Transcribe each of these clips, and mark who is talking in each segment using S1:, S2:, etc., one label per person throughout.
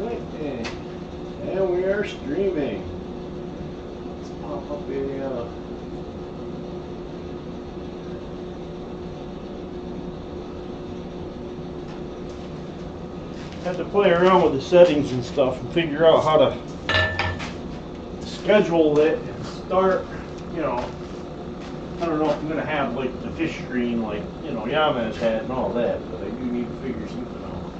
S1: Okay. And we are streaming. Let's pop up a had to play around with the settings and stuff and figure out how to schedule it and start, you know, I don't know if I'm gonna have like the fish screen like, you know, Yama's had and all that, but I do need to figure something out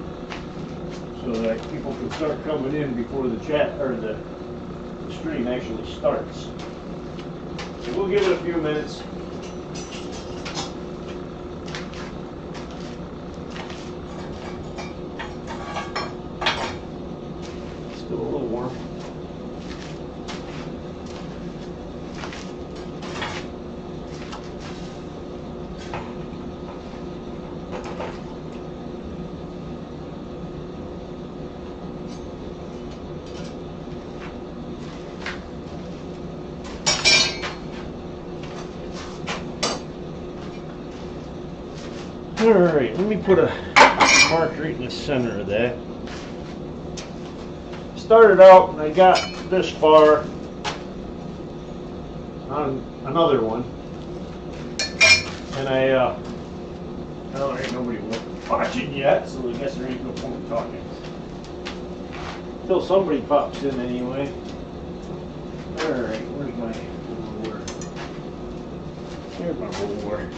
S1: so that people can start coming in before the chat or the stream actually starts. So we'll give it a few minutes. Still a little warm. Alright, let me put a mark right in the center of that. Started out and I got this far on another one. And well, there ain't nobody watching yet, so I guess there ain't no point talking. Until somebody pops in anyway. Alright, where's my roller? Here's my roller.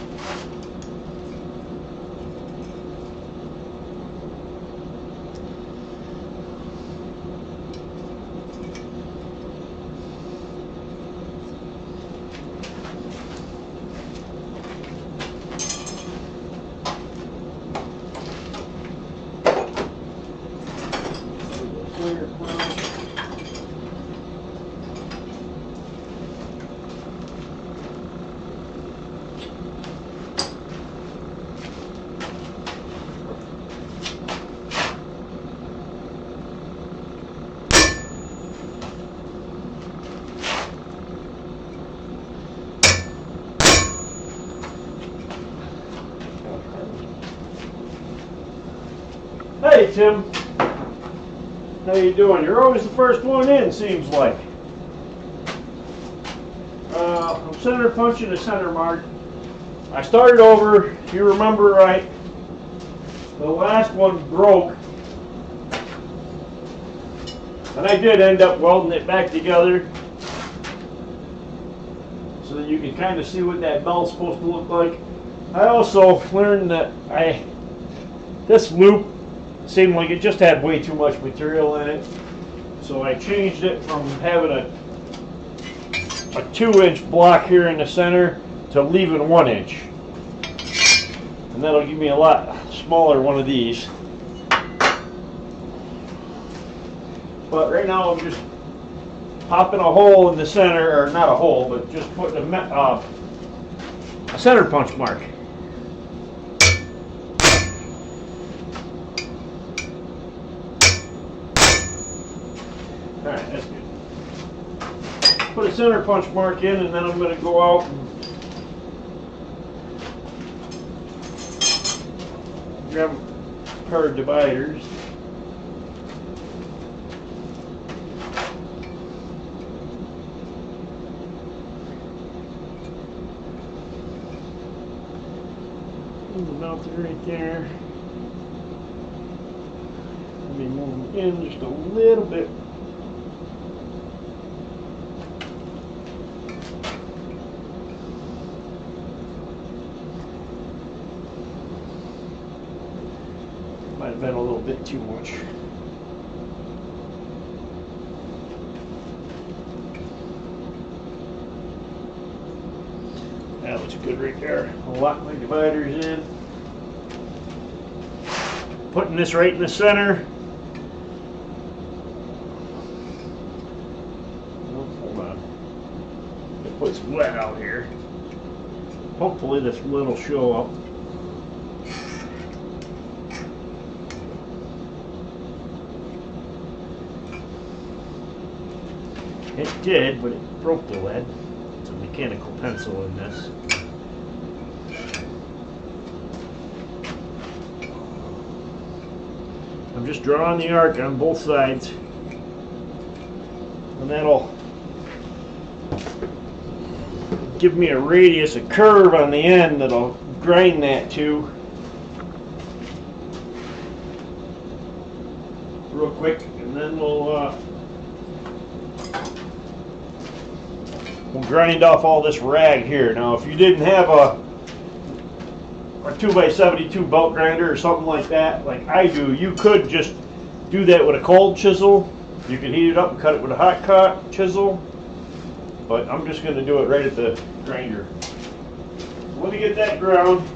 S1: Hey Tim, how you doing? You're always the first one in, seems like. I'm center punching a center mark. I started over, if you remember right, the last one broke. And I did end up welding it back together so that you can kind of see what that belt's supposed to look like. I also learned that this loop seemed like it just had way too much material in it, so I changed it from having a 2-inch block here in the center to leaving 1 inch, and that'll give me a lot smaller one of these. But right now I'm just popping a hole in the center, or not a hole, but just putting a center punch mark. Alright, that's good. Put a center punch mark in, and then I'm going to go out and grab a pair of dividers. Mounted right there. Let me move them in just a little bit. Might have been a little bit too much. That looks good right there. I'll lock my dividers in. Putting this right in the center. Oh, hold on. It puts wet out here. Hopefully this lid will show up. It did, but it broke the lead. It's a mechanical pencil in this. I'm just drawing the arc on both sides, and that'll give me a radius, a curve on the end that I'll grind that to real quick, and then we'll grind off all this rag here. Now, if you didn't have a 2x72 belt grinder or something like that, like I do, you could just do that with a cold chisel. You can heat it up and cut it with a hot cut chisel, but I'm just going to do it right at the grinder. Let me get that ground.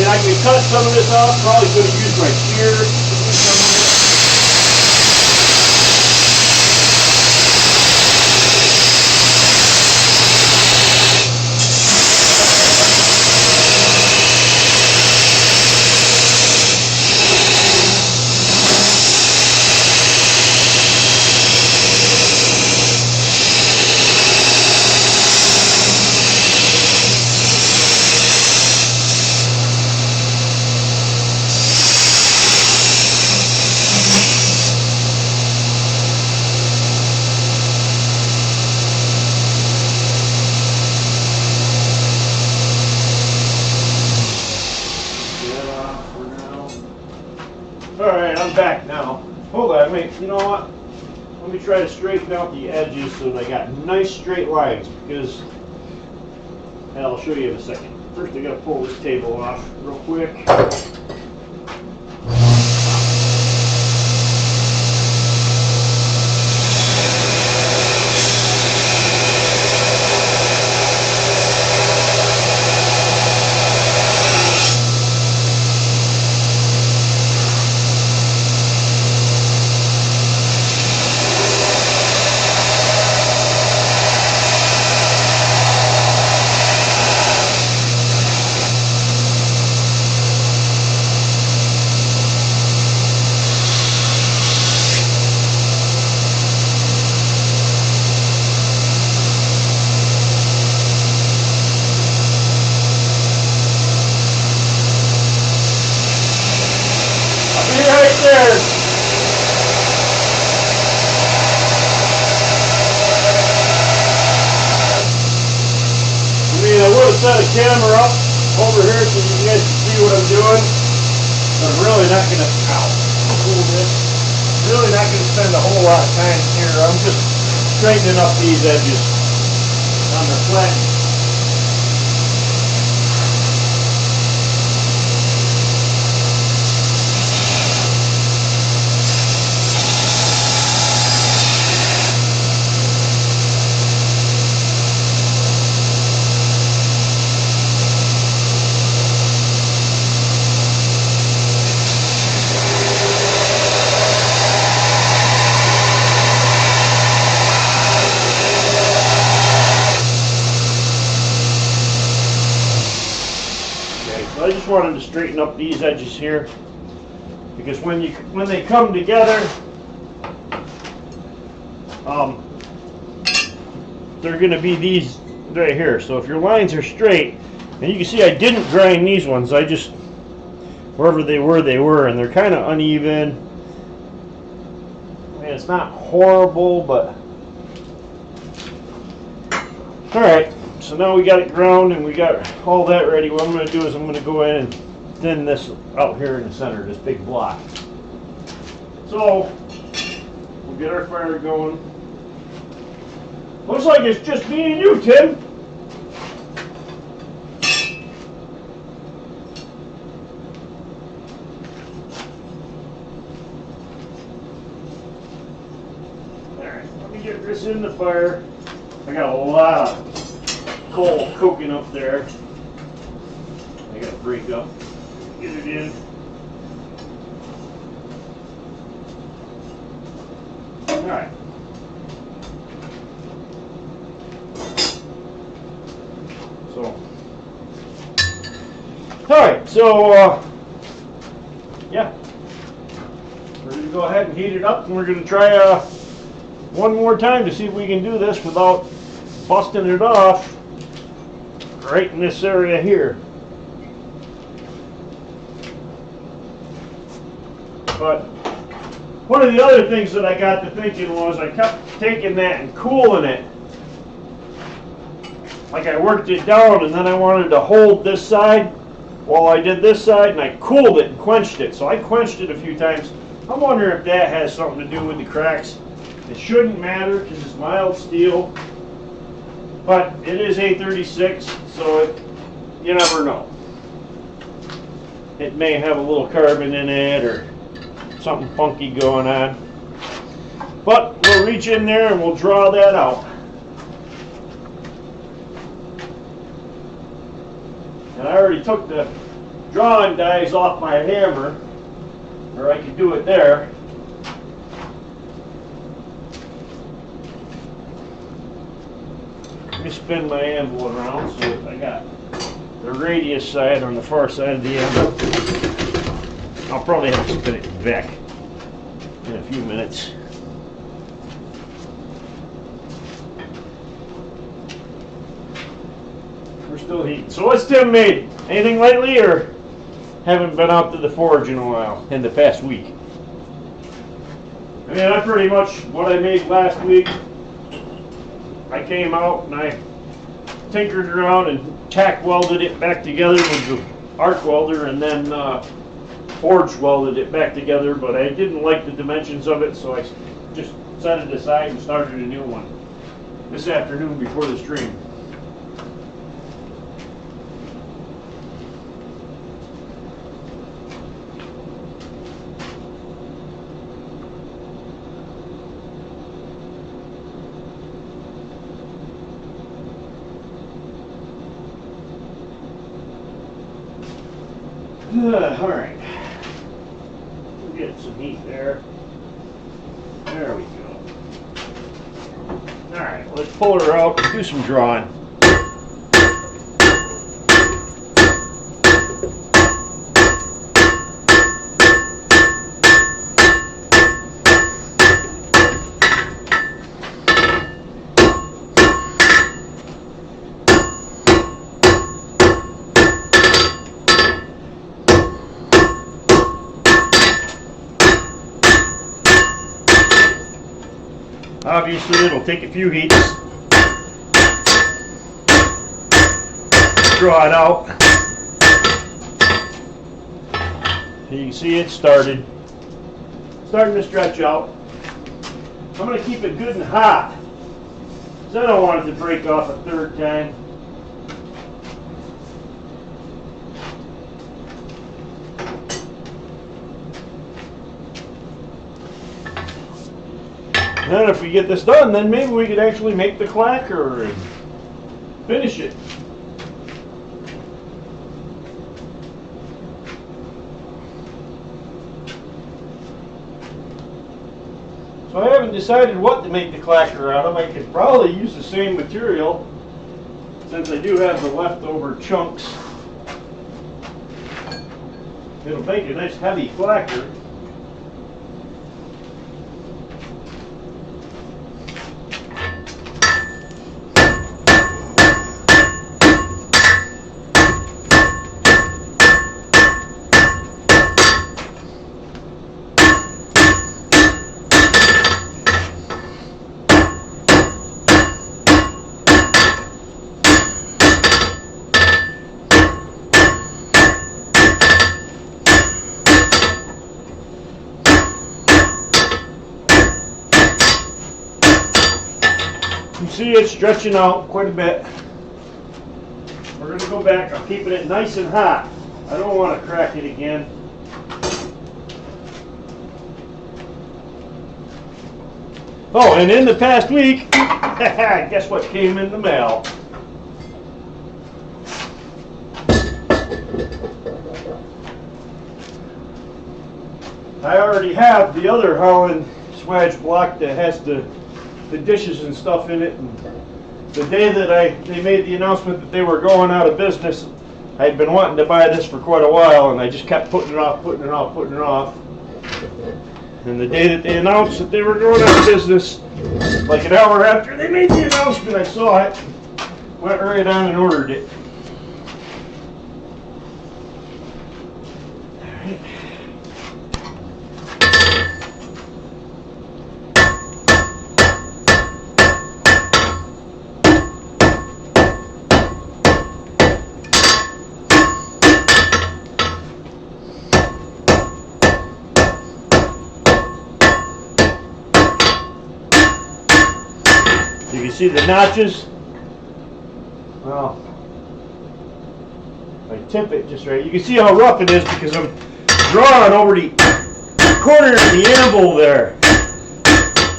S1: I can cut some of this off. Probably going to use my shear to do some of it. Alright, I'm back now. Hold on, wait, you know what? Let me try to straighten out the edges so that I got nice straight lines, because, and I'll show you in a second. First I gotta pull this table off real quick. Set a camera up over here so you guys can see what I'm doing. I'm really not going to, really not going to spend a whole lot of time here. I'm just straightening up these edges on the flat. I just wanted to straighten up these edges here, because when they come together, they're going to be these right here. So if your lines are straight, and you can see I didn't grind these ones, I just, wherever they were, and they're kind of uneven. I mean, it's not horrible, but all right. So now we got it ground and we got all that ready. What I'm going to do is I'm going to go in and thin this out here in the center, this big block. So we'll get our fire going. Looks like it's just me and you, Tim. we get this in the fire. I got a lot of coal cooking up there. I gotta break up, get it in. Alright. Alright, so yeah. We're gonna go ahead and heat it up, and we're gonna try one more time to see if we can do this without busting it off right in this area here. But one of the other things that I got to thinking was I kept taking that and cooling it. Like I worked it down, and then I wanted to hold this side while I did this side, and I cooled it and quenched it. So I quenched it a few times. I'm wondering if that has something to do with the cracks. It shouldn't matter because it's mild steel, but it is A36, so you never know. It may have a little carbon in it or something funky going on. But we'll reach in there and we'll draw that out. And I already took the drawing dies off my hammer, or I could do it there. Let me spin my anvil around so I got the radius side on the far side of the anvil. I'll probably have to spin it back in a few minutes. We're still heating. So what's Tim made? Anything lately, or haven't been out to the forge in a while, in the past week? I mean, I pretty much, what I made last week, I came out and I tinkered around and tack welded it back together with the arc welder, and then forge welded it back together, but I didn't like the dimensions of it, so I just set it aside and started a new one this afternoon before the stream. All right, we'll get some heat there. There we go. All right, let's pull her out and do some drawing. Obviously, it'll take a few heats. Draw it out. You can see it starting to stretch out. I'm going to keep it good and hot, because I don't want it to break off a third time. And then if we get this done, then maybe we could actually make the clacker and finish it. So I haven't decided what to make the clacker out of. I could probably use the same material, since I do have the leftover chunks. It'll make a nice heavy clacker. You see it's stretching out quite a bit. We're going to go back. I'm keeping it nice and hot. I don't want to crack it again. Oh, and in the past week, guess what came in the mail? I already have the other Holland swage block that has the dishes and stuff in it. And the day that they made the announcement that they were going out of business, I'd been wanting to buy this for quite a while, and I just kept putting it off. And the day that they announced that they were going out of business, like an hour after they made the announcement, I saw it, went right on and ordered it. You can see the notches. Well, if I tip it just right, you can see how rough it is because I'm drawing over the corner of the anvil there.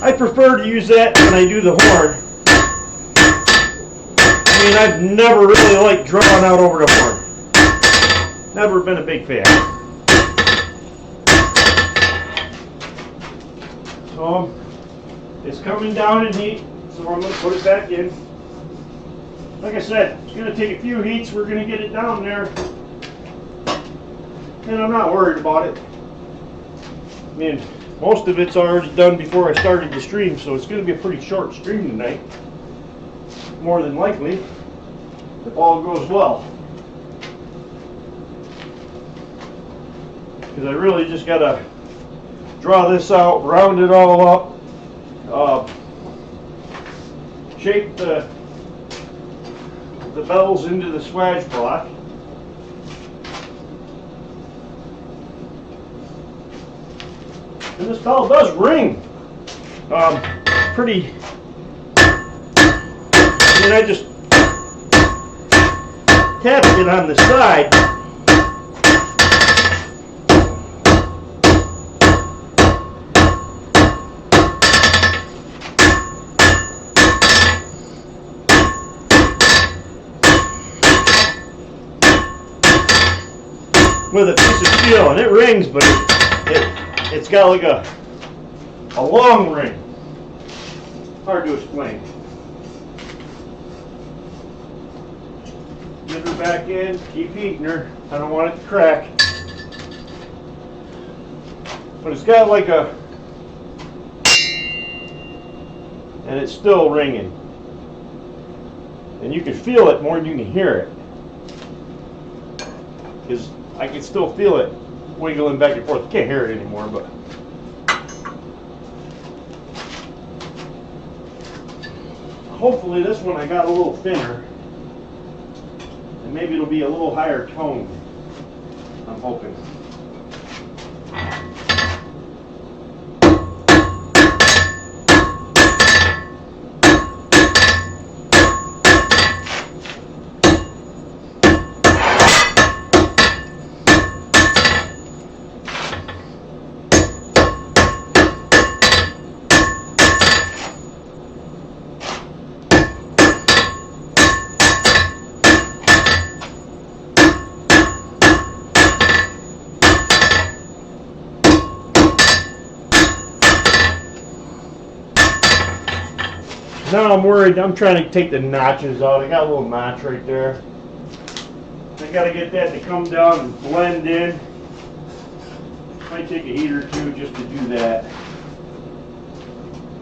S1: I prefer to use that when I do the horn. I mean, I've never really liked drawing out over the horn. Never been a big fan. So it's coming down in heat. So I'm going to put it back in. Like I said, it's going to take a few heats. We're going to get it down there. And I'm not worried about it. I mean, most of it's already done before I started the stream, so it's going to be a pretty short stream tonight. More than likely, if all goes well. Because I really just got to draw this out, round it all up. Shape the bells into the swage block. And this bell does ring pretty. I mean, I just tapped it on the side. With a piece of steel, and it rings, but it's got like a long ring. Hard to explain. Get her back in, keep heating her. I don't want it to crack. But it's got like a, and it's still ringing. And you can feel it more than you can hear it. Because I can still feel it wiggling back and forth. You can't hear it anymore, but hopefully this one I got a little thinner, and maybe it'll be a little higher tone. I'm hoping. Now I'm worried. I'm trying to take the notches out. I got a little notch right there. I got to get that to come down and blend in. Might take a heat or two just to do that.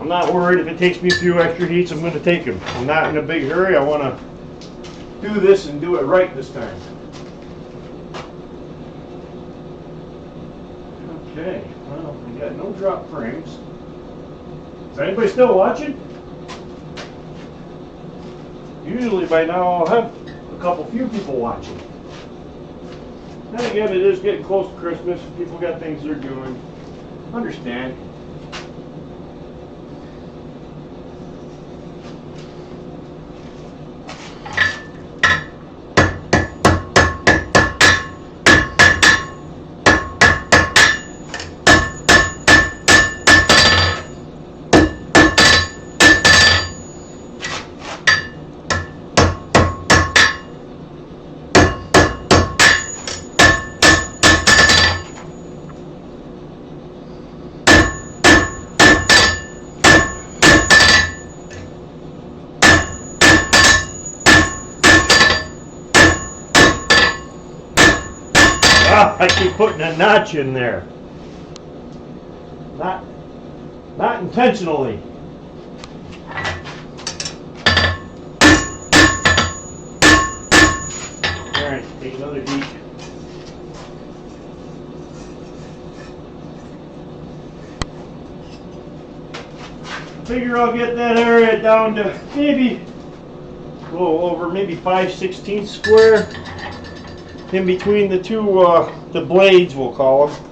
S1: I'm not worried if it takes me a few extra heats. I'm going to take them. I'm not in a big hurry. I want to do this and do it right this time. Okay. Well, we got no drop frames. Is anybody still watching? Usually by now I'll have a few people watching. Then again, it is getting close to Christmas. People got things they're doing. Understand. I keep putting a notch in there. Not intentionally. Alright, take another heat. Figure I'll get that area down to maybe a little over, maybe 5/16 square in between the two, the blades, we'll call them.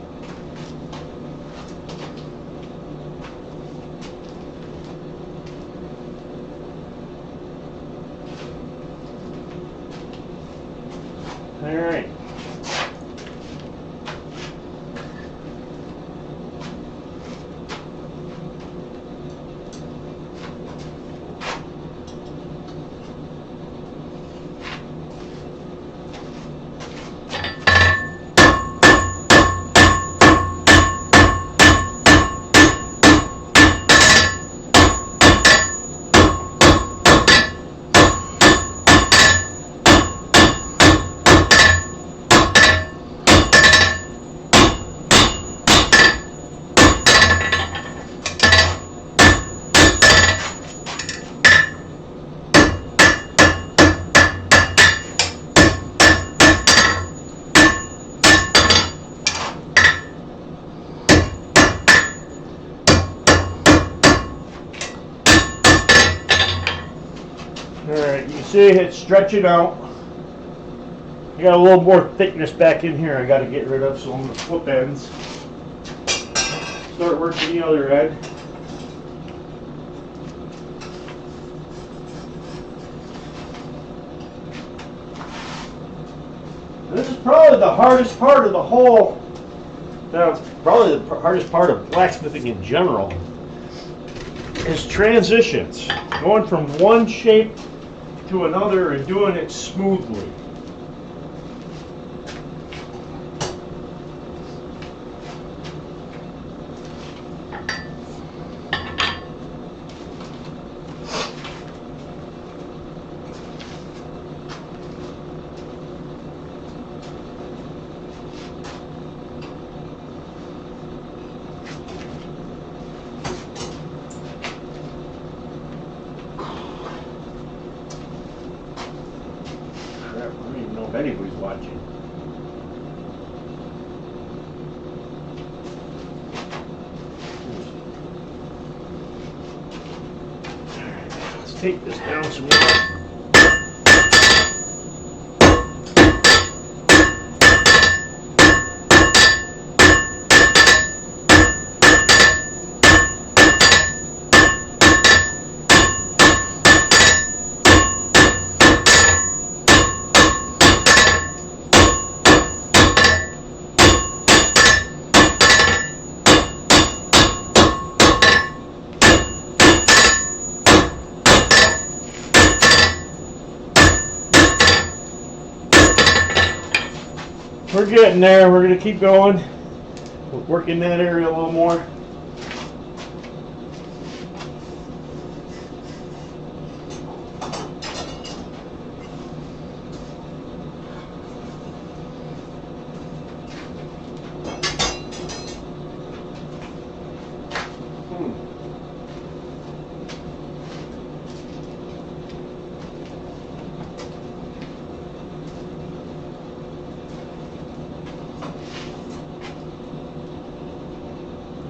S1: All right. Alright, you can see it's stretching out. I got a little more thickness back in here I got to get rid of, so I'm going to flip ends. Start working the other end. This is probably the hardest part of the whole, probably the hardest part of blacksmithing in general, is transitions. Going from one shape to another and doing it smoothly. I don't even know if anybody's watching. Let's take this down some more. We're getting there. We're going to keep going. We're working that area a little more.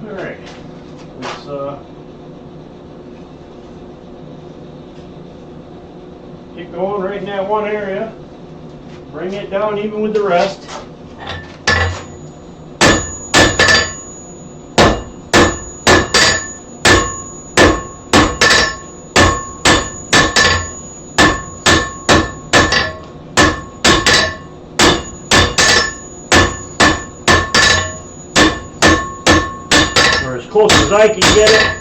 S1: Alright, let's keep going right in that one area. Bring it down even with the rest. As close as I can get it.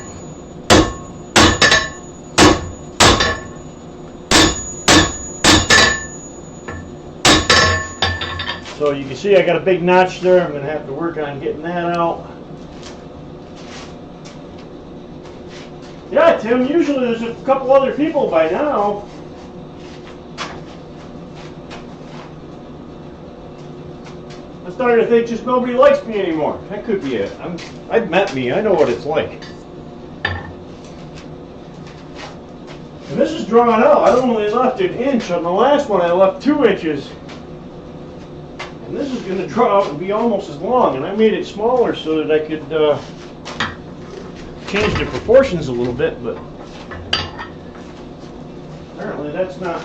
S1: So you can see I got a big notch there. I'm going to have to work on getting that out. Yeah, Tim, usually there's a couple other people by now. I'm starting to think just nobody likes me anymore. That could be it. I've met me. I know what it's like. And this is drawn out. I only left an inch. On the last one, I left 2 inches. And this is going to draw out and be almost as long. And I made it smaller so that I could change the proportions a little bit. But apparently that's not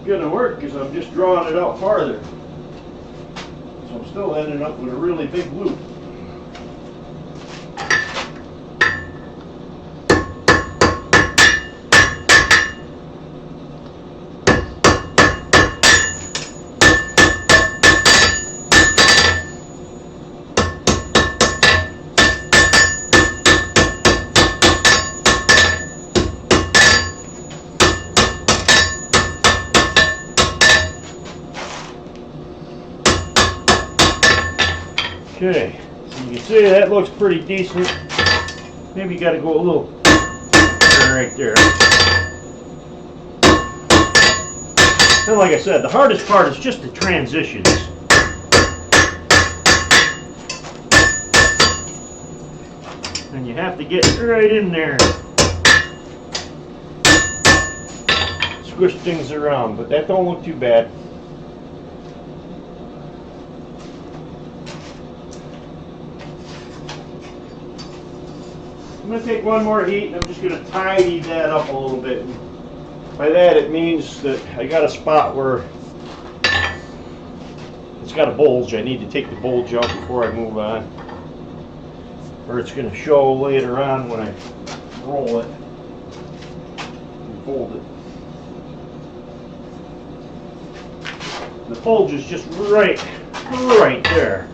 S1: going to work because I'm just drawing it out farther. So I'm still ending up with a really big loop. Okay, so you can see that looks pretty decent. Maybe you got to go a little right there. And like I said, the hardest part is just the transitions. And you have to get right in there. Squish things around, but that don't look too bad. I'm going to take one more heat and I'm just going to tidy that up a little bit. And by that it means that I got a spot where it's got a bulge. I need to take the bulge out before I move on. Or it's going to show later on when I roll it and fold it. The bulge is just right there.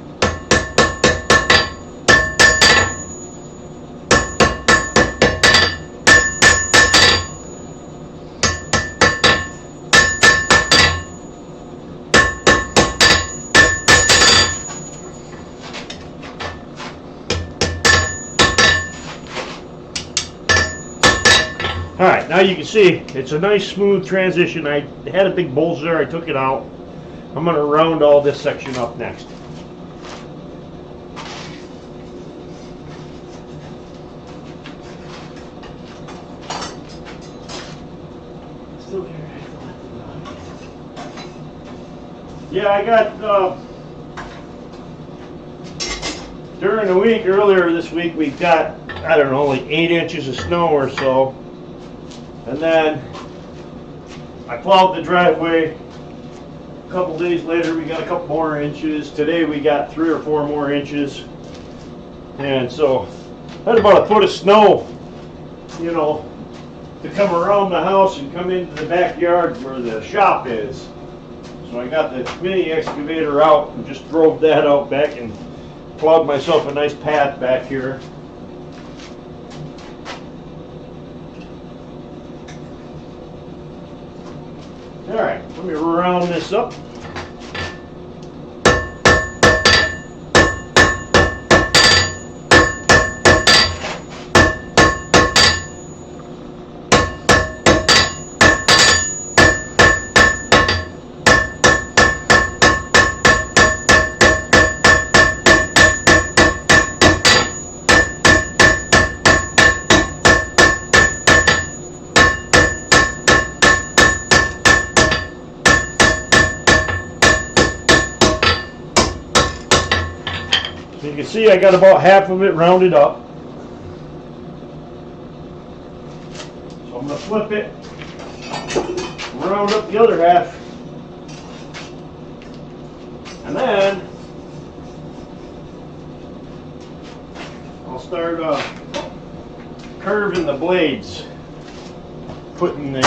S1: Alright, now you can see it's a nice smooth transition. I had a big bulge there, I took it out. I'm going to round all this section up next. Yeah, I got, during the week, earlier this week, we got, I don't know, like 8 inches of snow or so. And then I plowed the driveway. A couple days later, we got a couple more inches. Today, we got 3 or 4 more inches. And so, I had about a foot of snow, you know, to come around the house and come into the backyard where the shop is. So I got the mini excavator out and just drove that out back and plowed myself a nice path back here. Alright, let me round this up. So you can see I got about half of it rounded up. So I'm going to flip it, round up the other half, and then I'll start curving the blades, putting the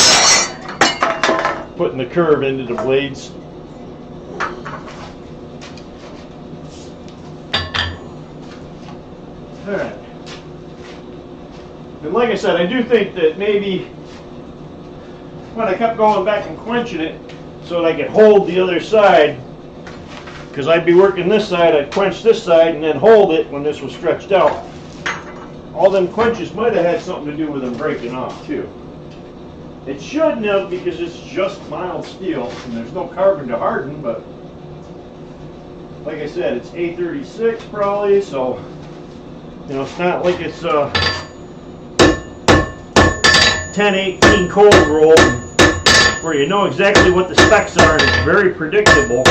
S1: curve into the blades. Alright. And like I said, I do think that maybe when I kept going back and quenching it so that I could hold the other side, because I'd be working this side, I'd quench this side and then hold it when this was stretched out. All them quenches might have had something to do with them breaking off too. It shouldn't have, because it's just mild steel and there's no carbon to harden, but like I said, it's A36 probably, so you know it's not like it's 1018 cold roll where you know exactly what the specs are and it's very predictable.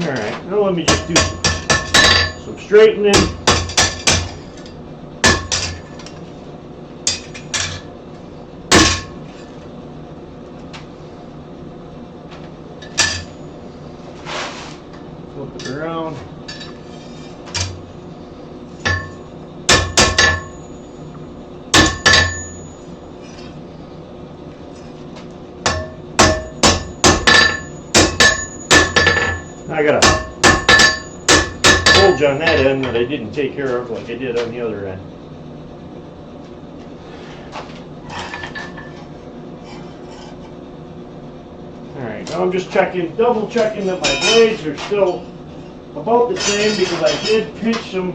S1: Alright, now let me just do some straightening. Flip it around. I got a bulge on that end that I didn't take care of like I did on the other end. Alright, now I'm just double checking that my blades are still about the same because I did pinch some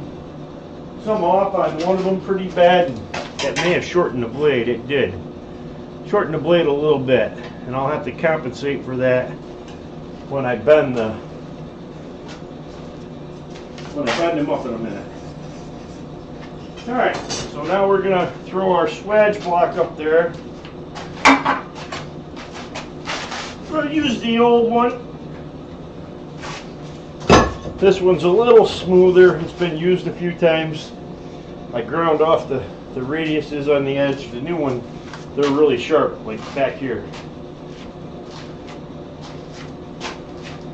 S1: off on one of them pretty bad. That may have shortened the blade, it did. Shorten the blade a little bit, and I'll have to compensate for that when I bend them up in a minute. Alright, so now we're going to throw our swage block up there. We're going to use the old one. This one's a little smoother. It's been used a few times. I ground off the radiuses on the edge. The new one, they're really sharp, like back here.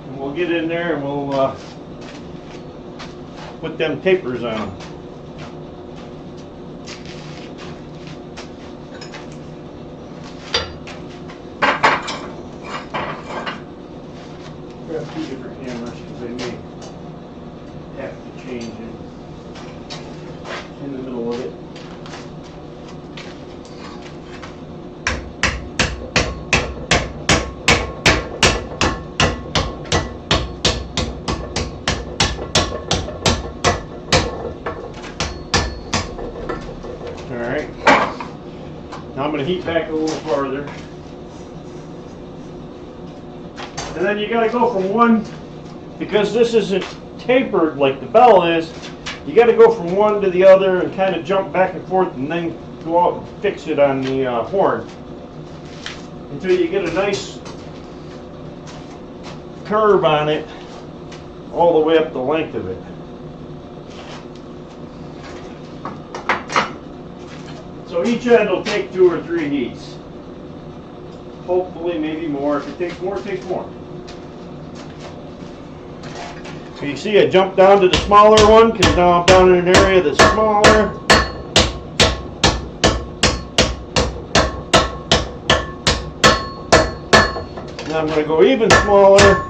S1: And we'll get in there and we'll put them tapers on them. Grab two different hammers because I may have to change it in the middle of it. Alright, now I'm going to heat back a little farther. And then you got to go from one, because this isn't tapered like the bell is, you got to go from one to the other and kind of jump back and forth and then go out and fix it on the horn until you get a nice curve on it all the way up the length of it. So each end will take 2 or 3 heats. Hopefully, maybe more. If it takes more, it takes more. So you see I jumped down to the smaller one because now I'm down in an area that's smaller. Now I'm going to go even smaller.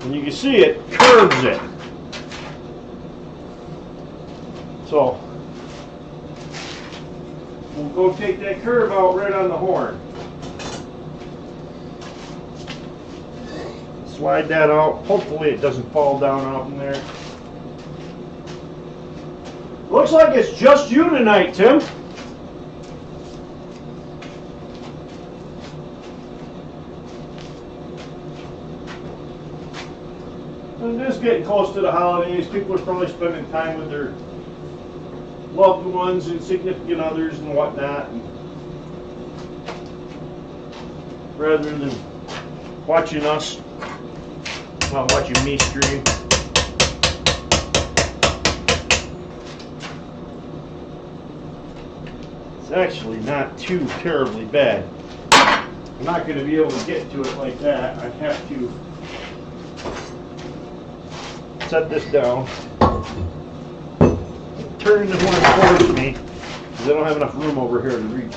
S1: And you can see it curves it. So we'll go take that curve out right on the horn. Slide that out. Hopefully it doesn't fall down out in there. Looks like it's just you tonight, Tim. And it is getting close to the holidays. People are probably spending time with their loved ones and significant others and whatnot, and rather than watching us, not watching me stream. It's actually not too terribly bad. I'm not going to be able to get to it like that. I have to set this down, turn the horn towards me, because I don't have enough room over here to reach.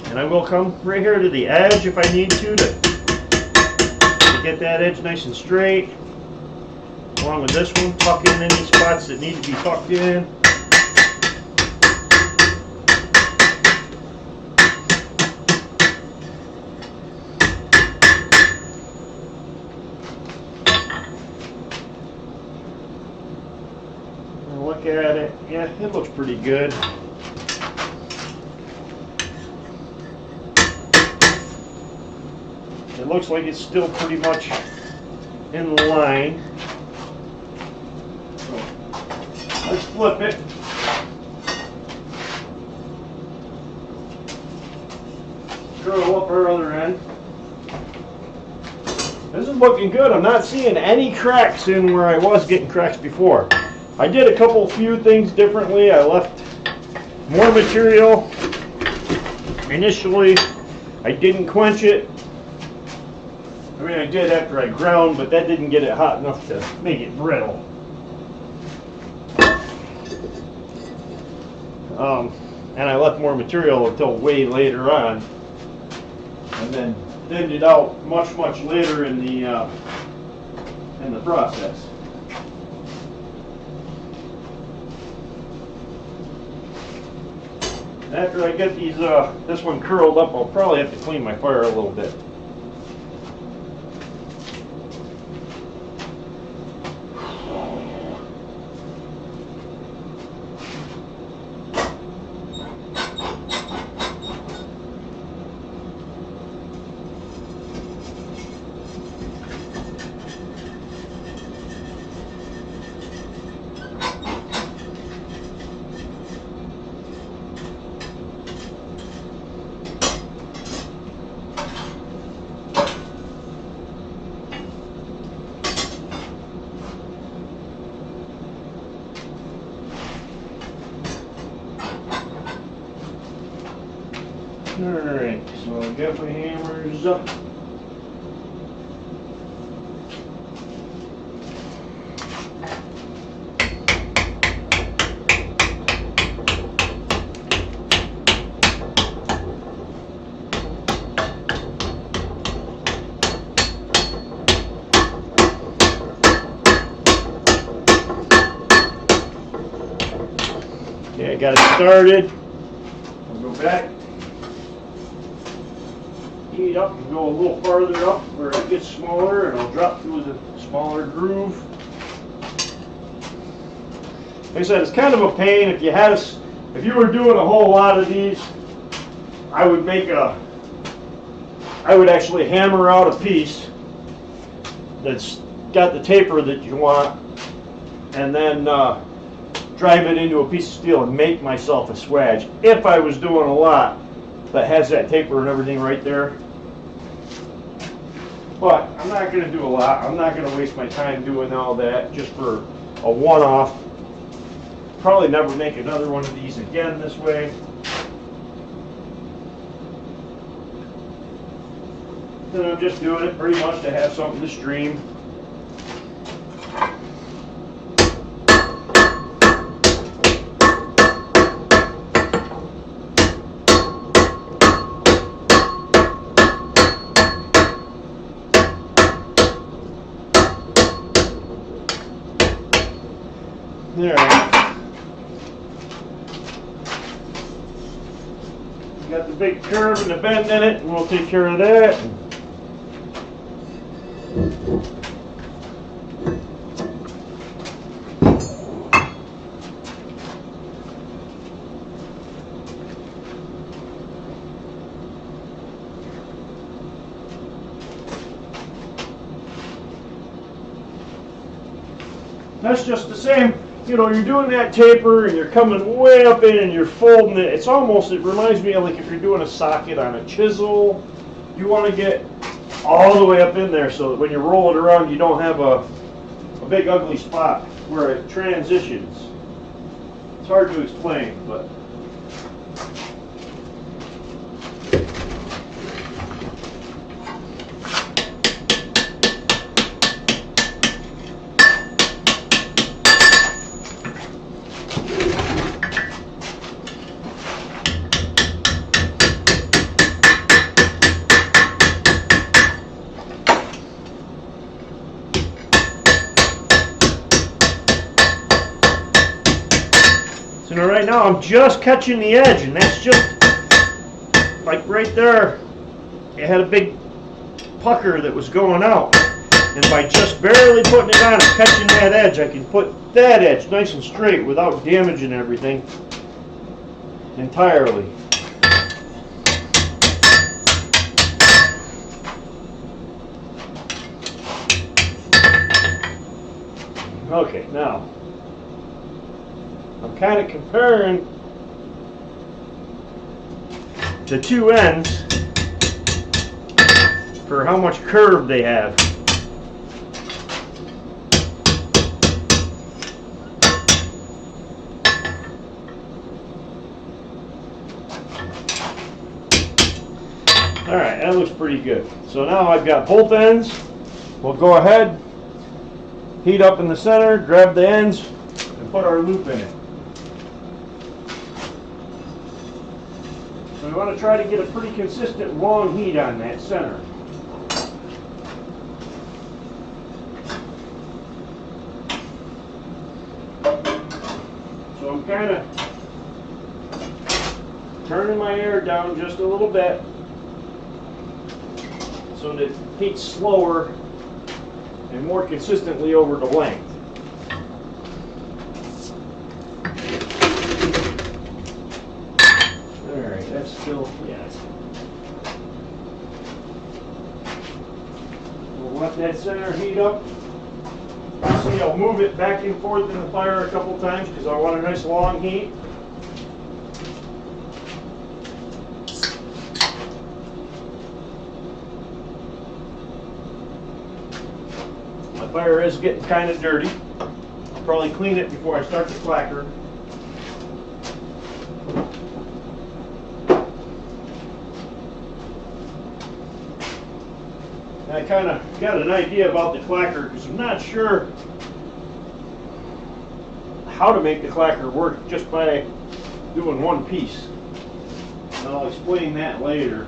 S1: And I will come right here to the edge if I need to get that edge nice and straight. Along with this one, tuck in any spots that need to be tucked in. And look at it. Yeah, it looks pretty good. It looks like it's still pretty much in line. So let's flip it. Curl up our other end. This is looking good. I'm not seeing any cracks in where I was getting cracks before. I did a few things differently. I left more material. Initially, I didn't quench it. I mean, I did after I ground, but that didn't get it hot enough to make it brittle. And I left more material until way later on, and then thinned it out much later in the process. After I get these this one curled up, I'll probably have to clean my fire a little bit. Alright, so I got my hammers up. Okay, I got it started. I'll go back. Heat up and go a little farther up where it gets smaller, and I'll drop through the smaller groove. Like I said, it's kind of a pain. If you were doing a whole lot of these, I would actually hammer out a piece that's got the taper that you want, and then drive it into a piece of steel and make myself a swage. If I was doing a lot that has that taper and everything right there. But I'm not going to do a lot. I'm not going to waste my time doing all that just for a one-off. Probably never make another one of these again this way. And I'm just doing it pretty much to have something to stream. There. Got the big curve and the bend in it, and we'll take care of that. That's just the same. You know, you're doing that taper and you're coming way up in and you're folding it. It reminds me of like if you're doing a socket on a chisel. You want to get all the way up in there so that when you roll it around, you don't have a big ugly spot where it transitions. It's hard to explain, but And right now I'm just catching the edge, and that's just like right there. It had a big pucker that was going out. And by just barely putting it on and catching that edge, I can put that edge nice and straight without damaging everything entirely. Okay, now I'm kind of comparing the two ends for how much curve they have. Alright, that looks pretty good. So now I've got both ends. We'll go ahead, heat up in the center, grab the ends, and put our loop in it. So we want to try to get a pretty consistent long heat on that center. So I'm kind of turning my air down just a little bit so that it heats slower and more consistently over the length. Alright, that's still, yeah. We'll let that center heat up. See, I'll move it back and forth in the fire a couple times because I want a nice long heat. My fire is getting kind of dirty. I'll probably clean it before I start the clacker. I kind of got an idea about the clacker because I'm not sure how to make the clacker work just by doing one piece. And I'll explain that later.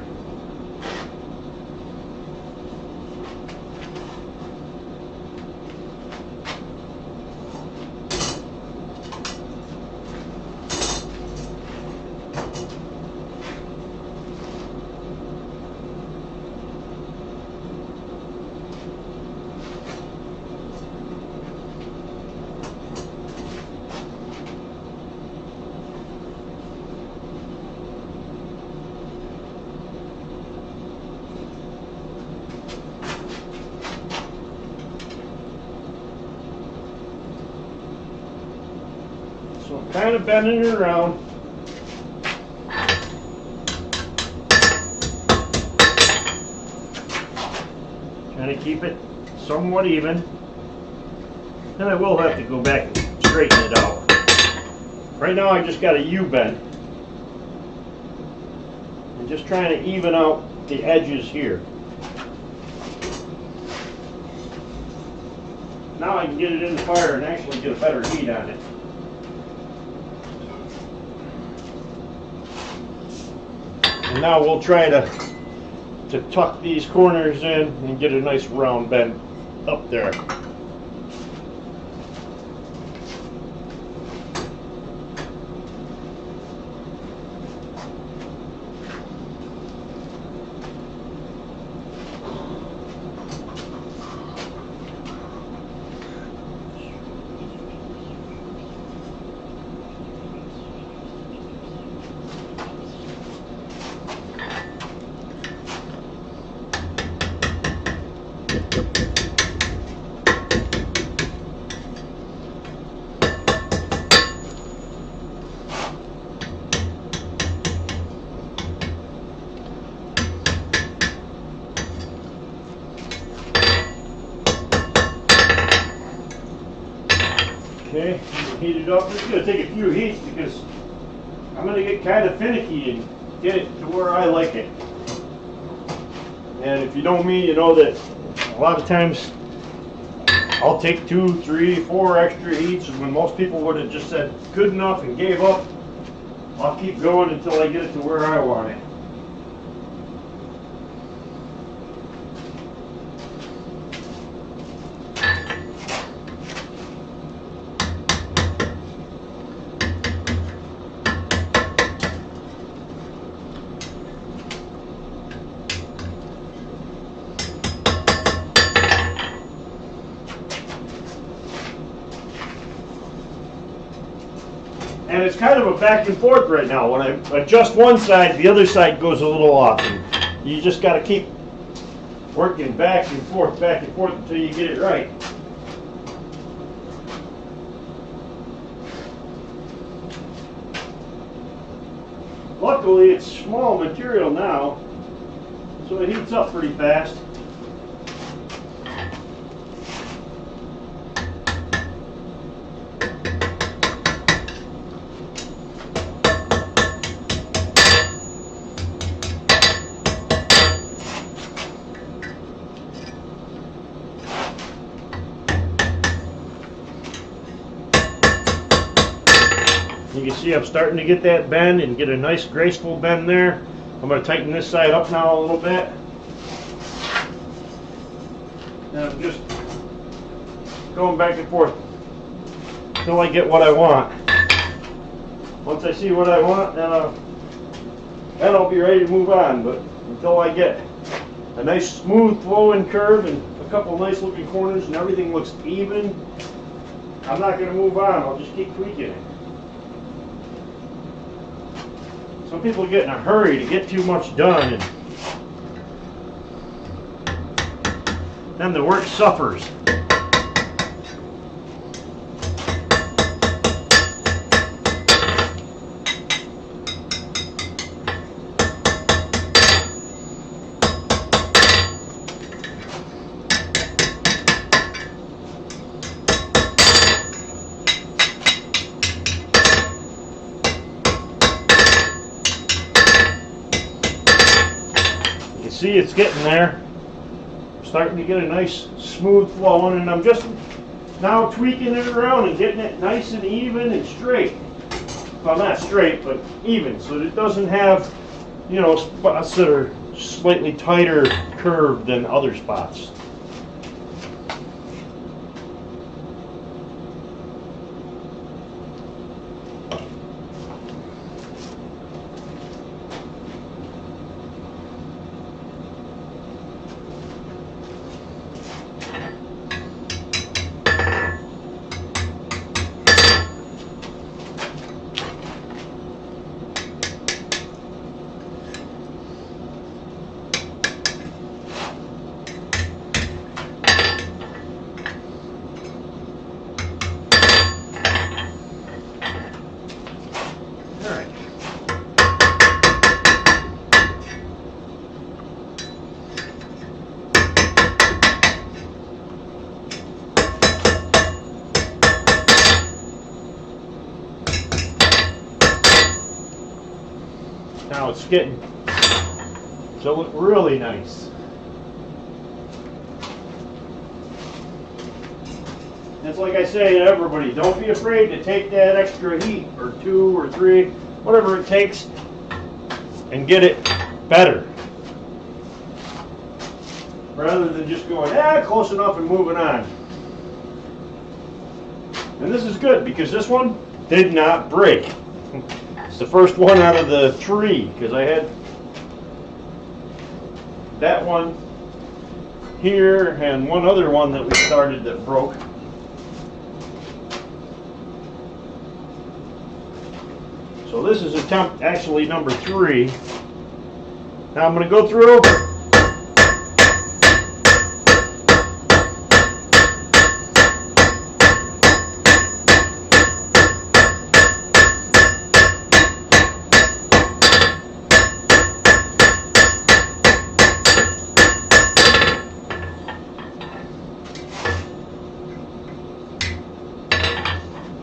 S1: So I'm kind of bending it around. Trying to keep it somewhat even. Then I will have to go back and straighten it out. Right now I just got a U-bend. I'm just trying to even out the edges here. Now I can get it in the fire and actually get a better heat on it. And now we'll try to tuck these corners in and get a nice round bend up there. Okay, heat it up. It's going to take a few heats because I'm going to get kind of finicky and get it to where I like it. And if you know me, you know that a lot of times I'll take 2, 3, 4 extra heats, and when most people would have just said good enough and gave up, I'll keep going until I get it to where I want it. And it's kind of a back and forth right now. When I adjust one side, the other side goes a little off. And you just got to keep working back and forth until you get it right. Luckily, it's small material now, so it heats up pretty fast. You can see I'm starting to get that bend and get a nice graceful bend there. I'm going to tighten this side up now a little bit. And I'm just going back and forth until I get what I want. Once I see what I want, then I'll be ready to move on. But until I get a nice smooth flowing curve and a couple nice looking corners and everything looks even, I'm not going to move on. I'll just keep tweaking it. Some people get in a hurry to get too much done, and then the work suffers. See, it's getting there. Starting to get a nice smooth flowing, and I'm just now tweaking it around and getting it nice and even and straight. Well, not straight, but even, so that it doesn't have, you know, spots that are slightly tighter curved than other spots. Now it's getting to look really nice. It's like I say to everybody, don't be afraid to take that extra heat, or 2 or 3, whatever it takes, and get it better. Rather than just going, close enough and moving on. And this is good because this one did not break. It's the first one out of the 3, because I had that one here and one other one that we started that broke. So this is attempt actually number 3. Now I'm going to go through.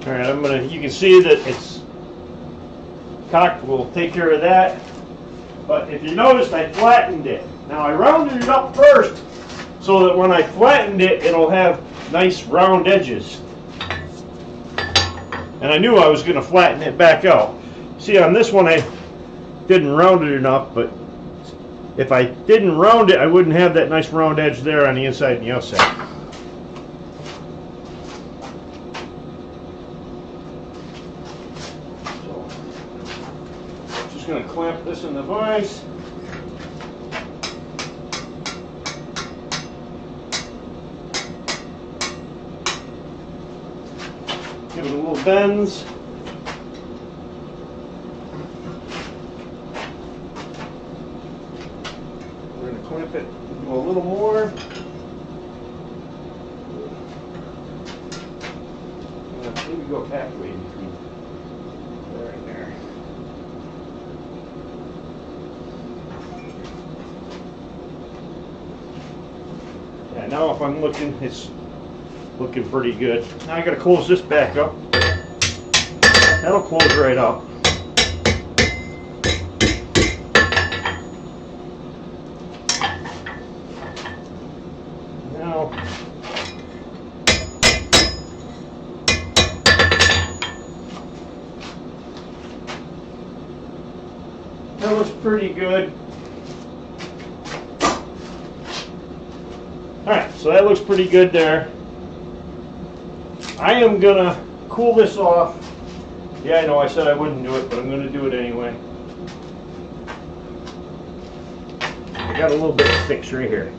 S1: Alright, you can see that it's cocked. Will take care of that. But if you noticed, I flattened it. Now I rounded it up first so that when I flattened it, it'll have nice round edges. And I knew I was going to flatten it back out. See, on this one I didn't round it enough, but if I didn't round it, I wouldn't have that nice round edge there on the inside and the outside. Going to clamp this in the vise. Give it a little bends. What if it do a little more? Maybe go halfway between there and there. Yeah, now if I'm looking, it's looking pretty good. Now I gotta close this back up. That'll close right up. Now, that looks pretty good. Alright, so that looks pretty good there. I am gonna cool this off. Yeah, I know I said I wouldn't do it, but I'm gonna do it anyway. I got a little bit of sticks right here.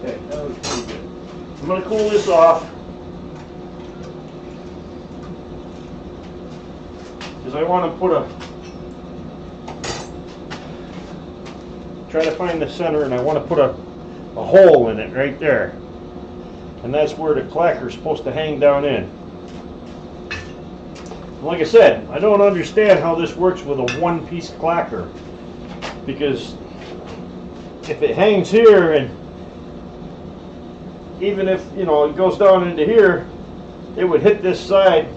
S1: Okay, that looks pretty good. I'm going to cool this off because I want to put try to find the center, and I want to put a hole in it right there, and that's where the clacker is supposed to hang down in. Like I said, I don't understand how this works with a one-piece clacker, because if it hangs here, and even if, you know, it goes down into here, it would hit this side,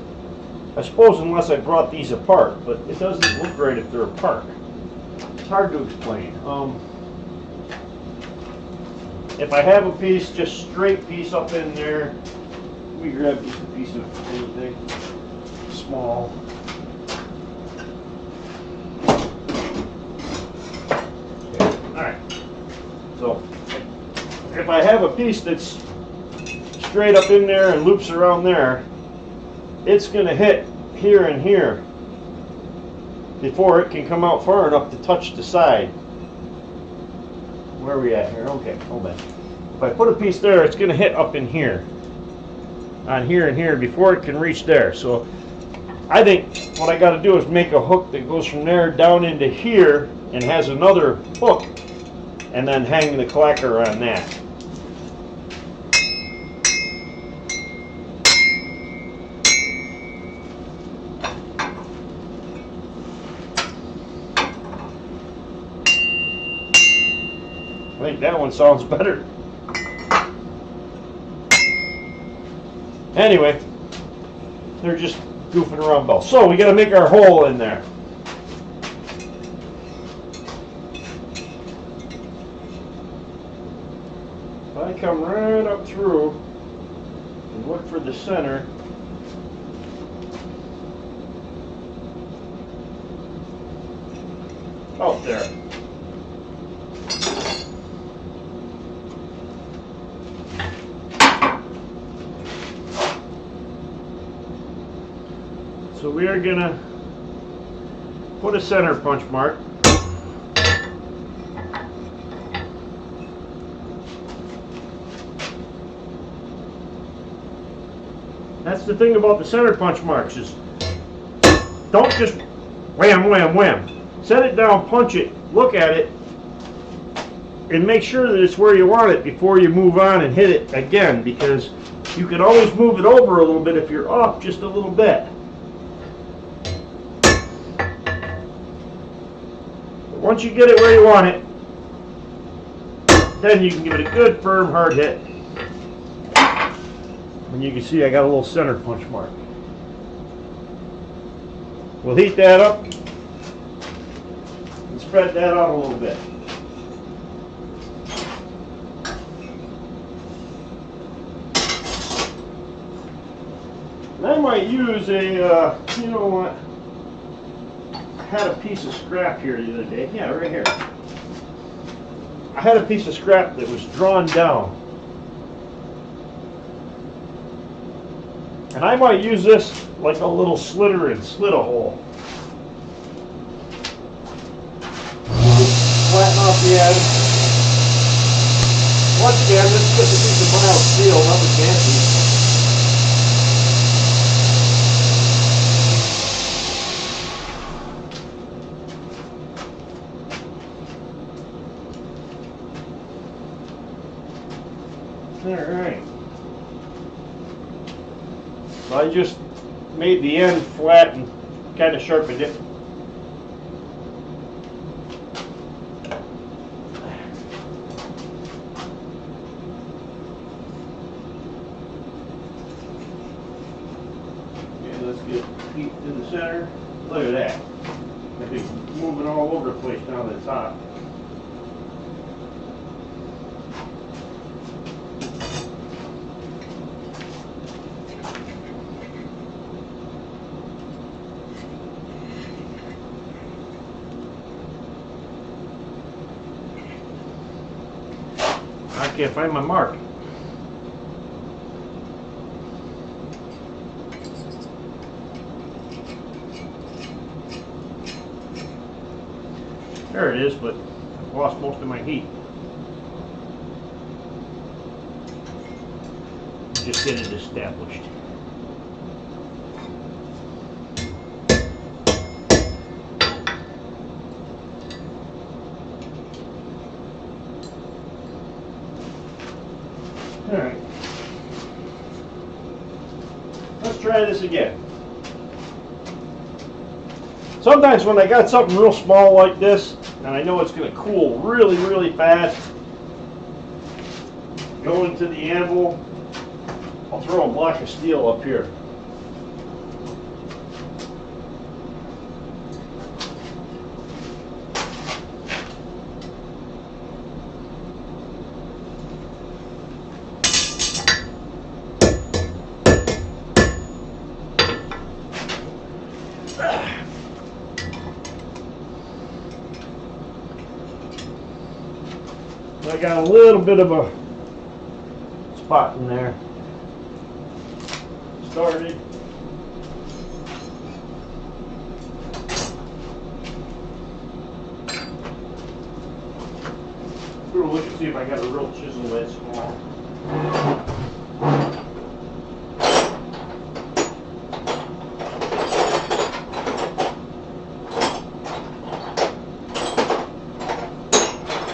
S1: I suppose, unless I brought these apart, but it doesn't look right if they're apart. It's hard to explain. If I have a piece, just straight piece up in there, let me grab just a piece of anything small. Okay. Alright, so if I have a piece that's straight up in there and loops around there, it's going to hit here and here before it can come out far enough to touch the side. Where are we at here? Okay, hold on. If I put a piece there, it's going to hit up in here, on here and here, before it can reach there. So I think what I got to do is make a hook that goes from there down into here and has another hook, and then hang the clacker on that. I think that one sounds better. Anyway, they're just goofing around bells. So we got to make our hole in there. If I come right up through and look for the center, oh, there. So we are going to put a center punch mark. That's the thing about the center punch marks, is don't just wham, wham, wham. Set it down, punch it, look at it, and make sure that it's where you want it before you move on and hit it again, because you can always move it over a little bit if you're off just a little bit. Once you get it where you want it, then you can give it a good, firm, hard hit. And you can see I got a little center punch mark. We'll heat that up and spread that out a little bit. And I might use a, you know what? I had a piece of scrap here the other day. Yeah, right here. I had a piece of scrap that was drawn down. And I might use this like a little slitter and slit a hole. Flatten off the end. Once again, this is just a piece of mild steel, nothing fancy. Alright. So I just made the end flat and kind of sharpened it. Okay, let's get feet in the center. Look at that. I think it's moving all over the place now that it's hot. I can't find my mark. There it is, but I've lost most of my heat. Just get it established. Alright. Let's try this again. Sometimes when I got something real small like this, and I know it's going to cool really, really fast, go into the anvil, I'll throw a block of steel up here. I got a little bit of a spot in there. Started. We'll look and see if I got a real chisel that small.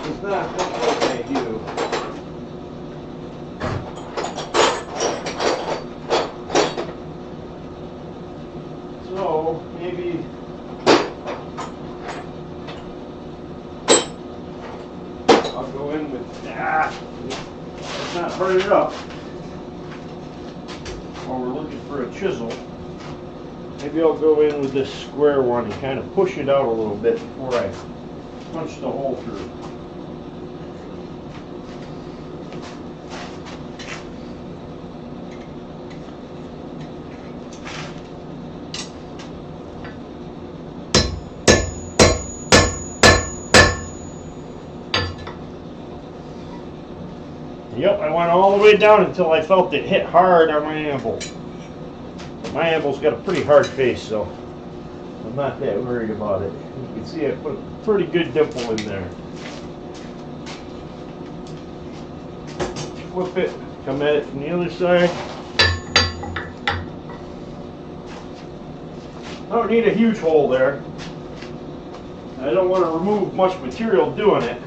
S1: It's not like I do. So maybe I'll go in with let's not hurry it up while we're looking for a chisel. Maybe I'll go in with this square one and kind of push it out a little bit before I punch the hole through. Yep, I went all the way down until I felt it hit hard on my anvil. My anvil's got a pretty hard face, so I'm not that worried about it. You can see I put a pretty good dimple in there. Flip it, come at it from the other side. I don't need a huge hole there. I don't want to remove much material doing it.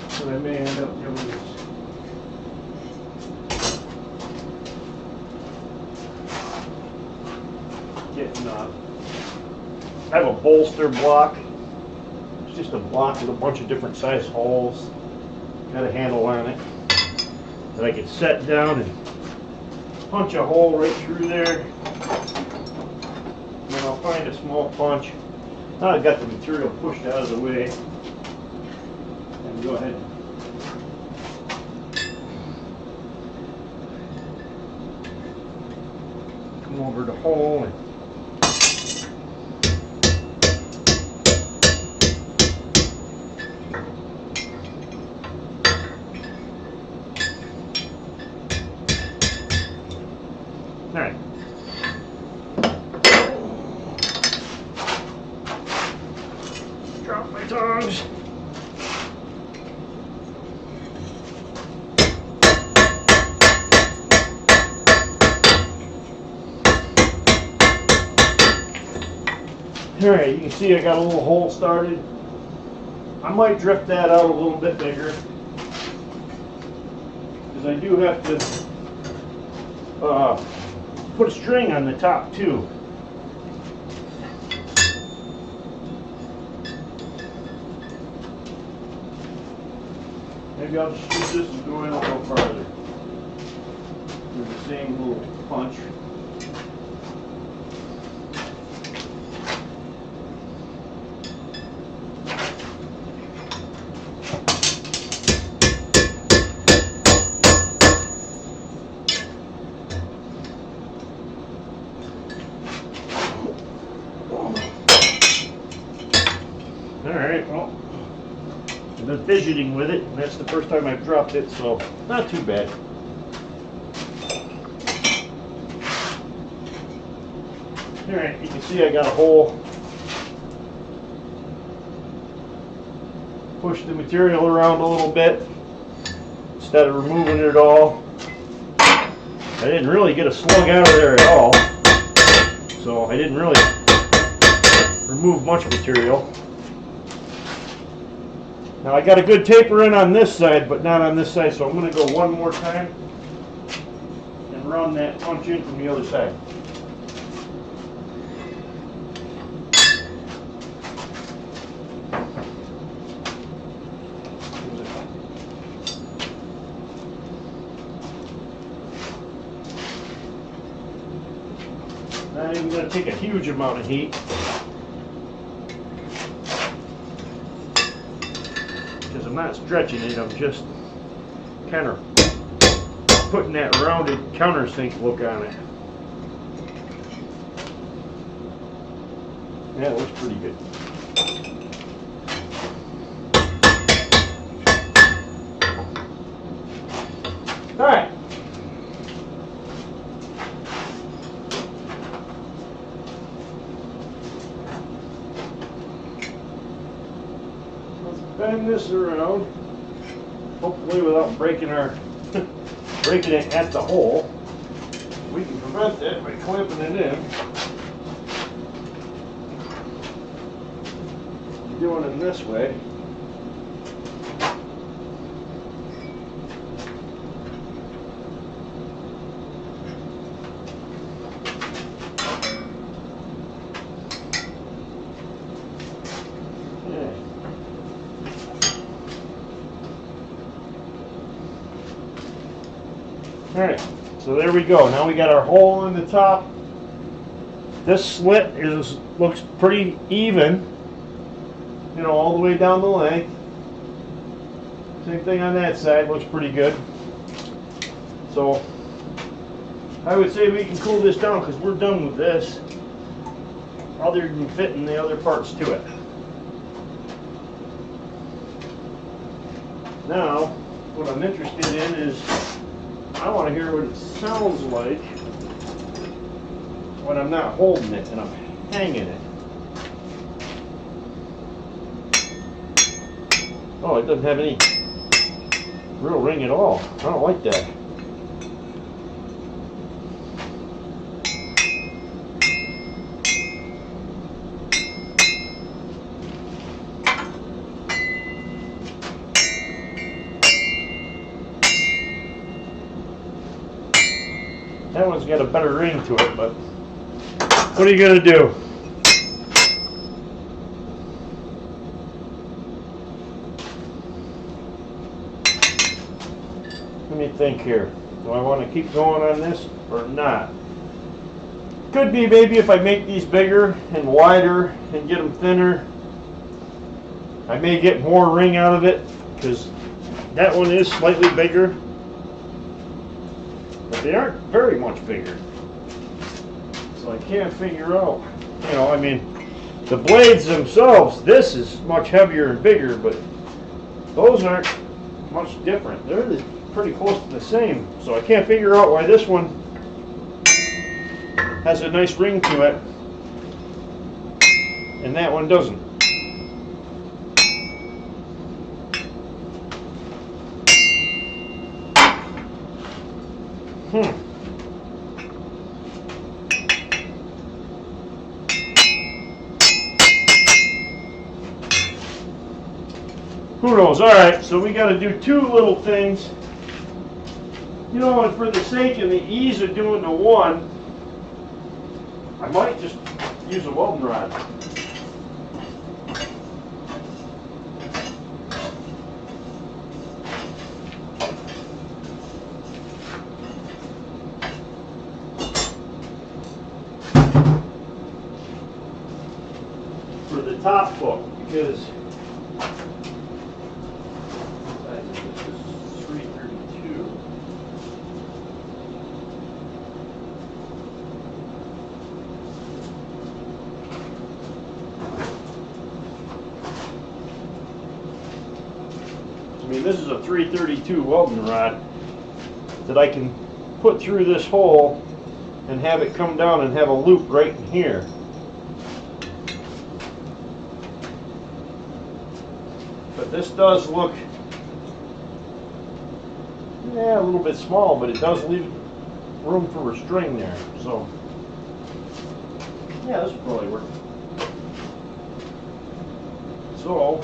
S1: So I may end up doing this. Getting I have a bolster block. It's just a block with a bunch of different size holes. Got a handle on it that I can set down and punch a hole right through there. find a small punch. Now I've got the material pushed out of the way. And go ahead. Come over the hole and all right. Drop my tongs. Alright, you can see I got a little hole started. I might drift that out a little bit bigger, because I do have to put a string on the top too. Maybe I'll just use this and go in a little farther with the same little punch. Alright, well, I've been fidgeting with it, and that's the first time I've dropped it, so not too bad. Alright, you can see I got a hole. Push the material around a little bit instead of removing it all. I didn't really get a slug out of there at all, so I didn't really remove much material. Now I got a good taper in on this side, but not on this side, so I'm going to go one more time and run that punch in from the other side. Not even going to take a huge amount of heat, because I'm not stretching it, I'm just kind of putting that rounded countersink look on it. Yeah, it looks pretty good. Alright. Bend this around, hopefully without breaking breaking it at the hole. We can prevent that by clamping it in. Doing it this way. Alright, so there we go. Now we got our hole in the top. This slit looks pretty even, you know, all the way down the length. Same thing on that side, looks pretty good. So I would say we can cool this down because we're done with this, other than fitting the other parts to it. Now, what I'm interested in is I want to hear what it sounds like when I'm not holding it and I'm hanging it. Oh, it doesn't have any real ring at all. I don't like that. That one's got a better ring to it, but what are you going to do? Let me think here. Do I want to keep going on this or not? Could be maybe if I make these bigger and wider and get them thinner, I may get more ring out of it, because that one is slightly bigger, but they aren't very much bigger. So I can't figure out, you know, I mean, the blades themselves, this is much heavier and bigger, but those aren't much different. They're pretty close to the same. So I can't figure out why this one has a nice ring to it and that one doesn't. Who knows? Alright, so we got to do two little things. You know, and for the sake and the ease of doing the one, I might just use a welding rod. For the top hook, because this is 332. I mean, this is a 332 welding rod that I can put through this hole and have it come down and have a loop right in here. But this does look, yeah, a little bit small, but it does leave room for a string there. So, yeah, this will probably work. So,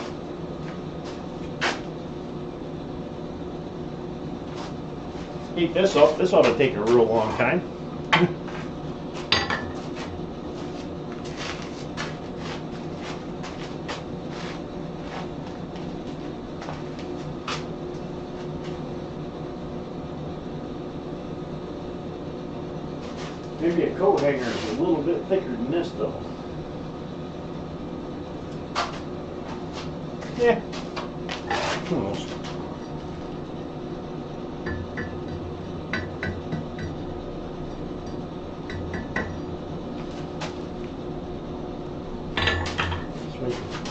S1: heat this up. This ought to take a real long time. Maybe a coat hanger is a little bit thicker than this, though. Yeah. Who knows?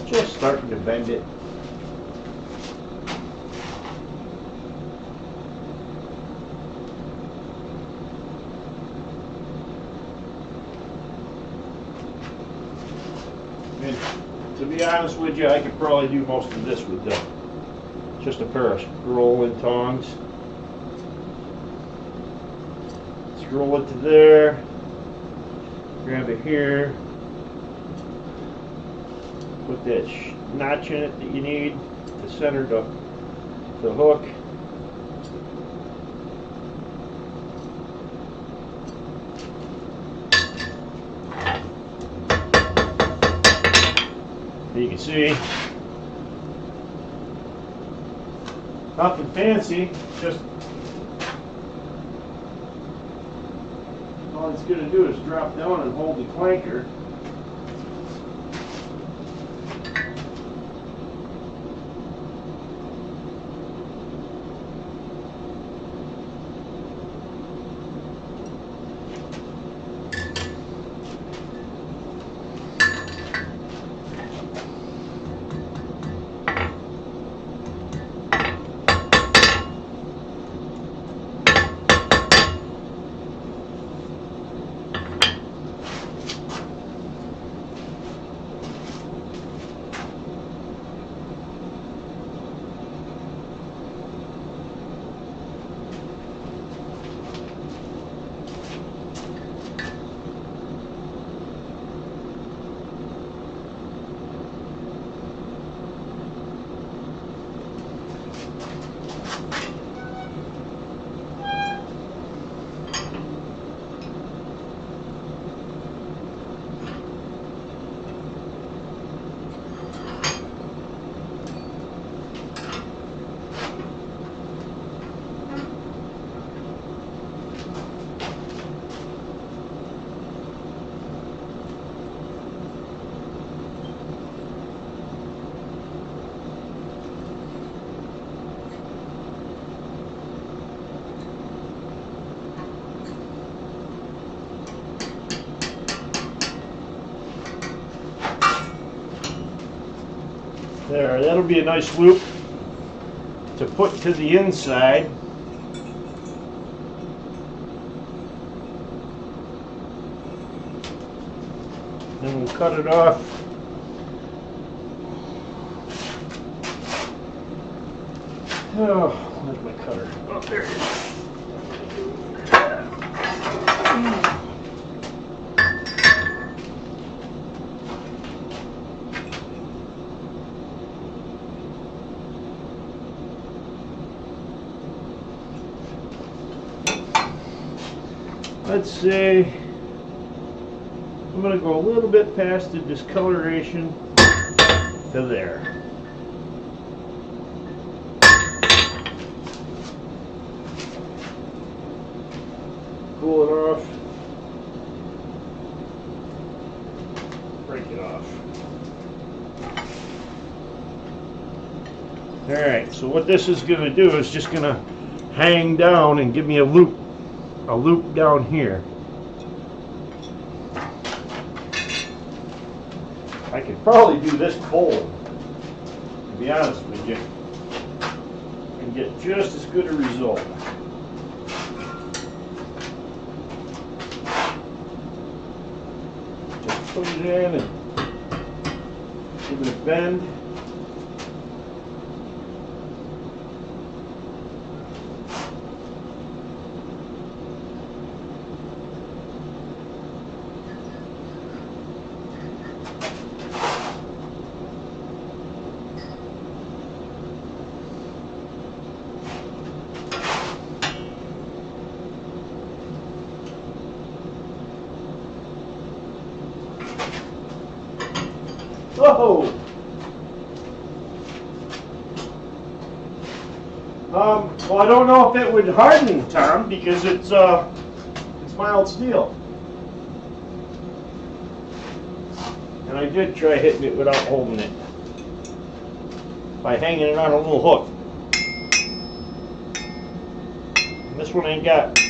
S1: Just starting to bend it. And to be honest with you, I could probably do most of this with just a pair of rolling tongs. Scroll it to there. Grab it here. Put that notch in it that you need to center the hook. You can see, nothing fancy, just all it's going to do is drop down and hold the clanker. There, that'll be a nice loop to put to the inside. Then we'll cut it off. Oh, where's my cutter? Oh, there it is. Let's say I'm going to go a little bit past the discoloration to there. Pull it off. Break it off. Alright, so what this is going to do is just going to hang down and give me a loop down here. I could probably do this cold, to be honest with you, and get just as good a result. Just put it in and give it a bend. Whoa! Well, I don't know if it would harden, Tom, because it's mild steel. And I did try hitting it without holding it by hanging it on a little hook. And this one ain't got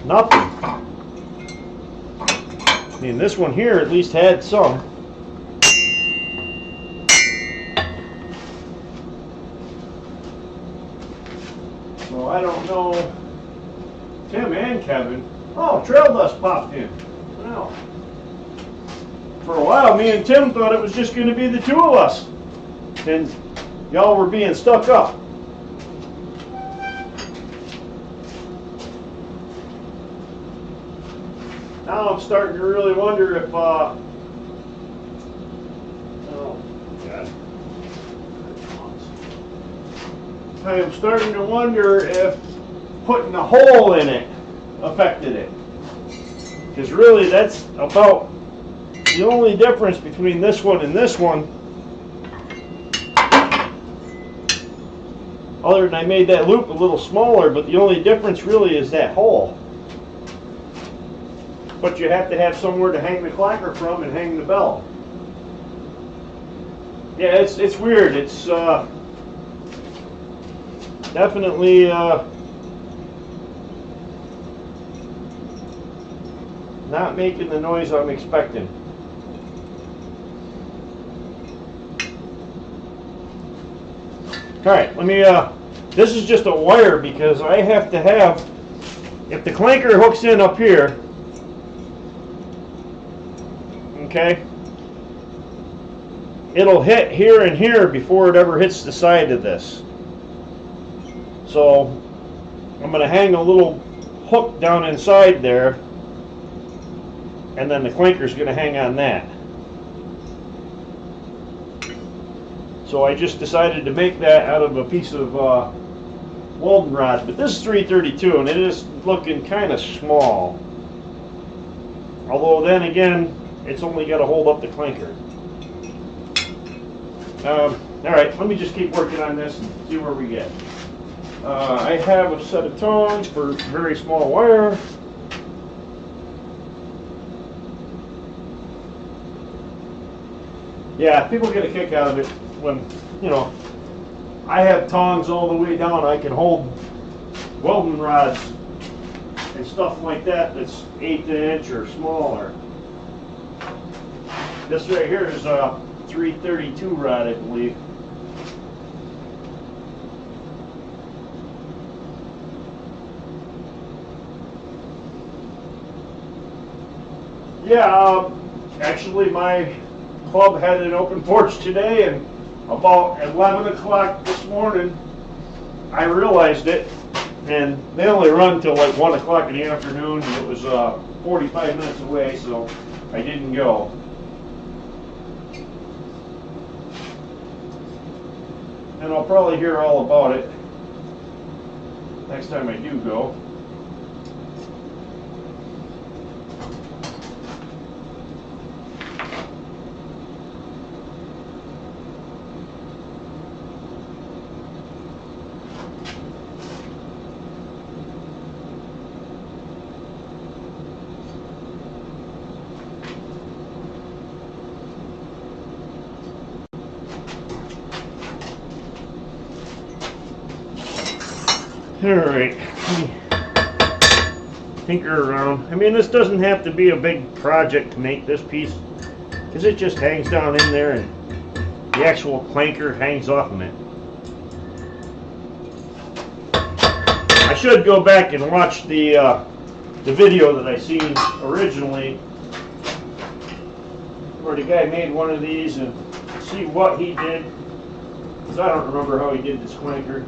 S1: nothing. I mean, this one here at least had some. So I don't know. Tim and Kevin. Oh, Trail Dust popped in. Well, for a while, me and Tim thought it was just going to be the two of us, and y'all were being stuck up. Now I'm starting to really wonder if, oh God. I am starting to wonder if putting a hole in it affected it. Because really that's about the only difference between this one and this one. Other than I made that loop a little smaller, but the only difference really is that hole. But you have to have somewhere to hang the clacker from and hang the bell. Yeah, it's weird. It's definitely not making the noise I'm expecting. Alright, let me, this is just a wire because I have to have, if the clanker hooks in up here, okay, it'll hit here and here before it ever hits the side of this. So I'm going to hang a little hook down inside there, and then the clanker's going to hang on that. So I just decided to make that out of a piece of welding rod, but this is 332 and it is looking kind of small. Although then again, it's only got to hold up the clanker. Alright, let me just keep working on this and see where we get. I have a set of tongs for very small wire. Yeah, people get a kick out of it when, you know, I have tongs all the way down. I can hold welding rods and stuff like that that's 1/8 inch or smaller. This right here is 3/8 332 rod, I believe. Yeah, actually my club had an open porch today, and about 11 o'clock this morning I realized it, and they only run till like 1 o'clock in the afternoon, and it was 45 minutes away, so I didn't go. And I'll probably hear all about it next time I do go. Alright, tinker around. I mean, this doesn't have to be a big project to make this piece, because it just hangs down in there and the actual clanker hangs off of it. I should go back and watch the video that I seen originally, where the guy made one of these, and see what he did, because I don't remember how he did this clanker.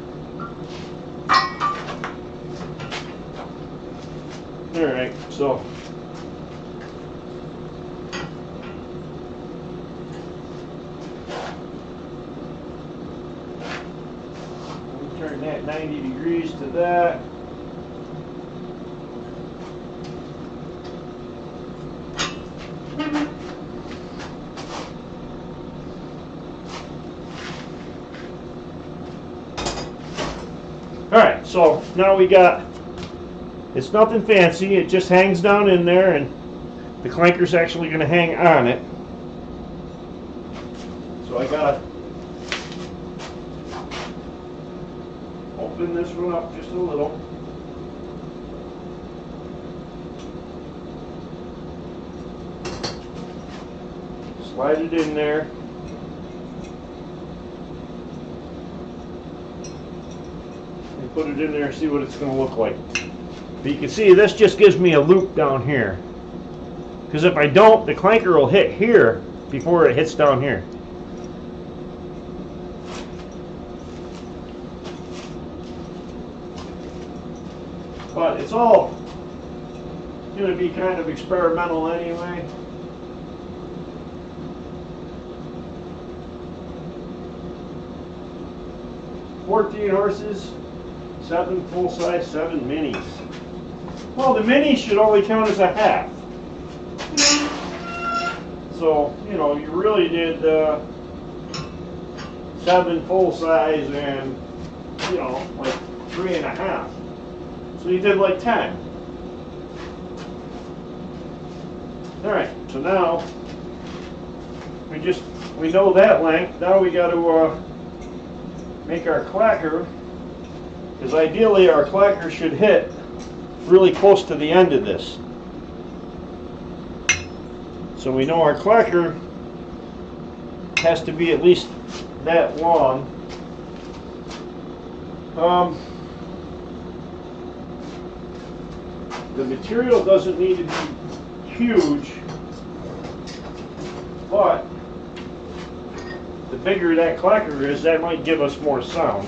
S1: Alright, so we'll turn that 90 degrees to that. Alright, so now we got, it's nothing fancy, it just hangs down in there, and the clanker's actually going to hang on it. So I gotta open this one up just a little. Slide it in there. And put it in there and see what it's going to look like. But you can see this just gives me a loop down here. Because if I don't, the clanker will hit here before it hits down here. But it's all going to be kind of experimental anyway. "14 horses, 7 full-size, 7 minis." Well, the minis should only count as a half. So, you know, you really did 7 full-size and, you know, like 3.5. So you did like 10. Alright, so now we know that length. Now we got to make our clacker, because ideally our clacker should hit really close to the end of this. So we know our clacker has to be at least that long. The material doesn't need to be huge, but the bigger that clacker is, that might give us more sound.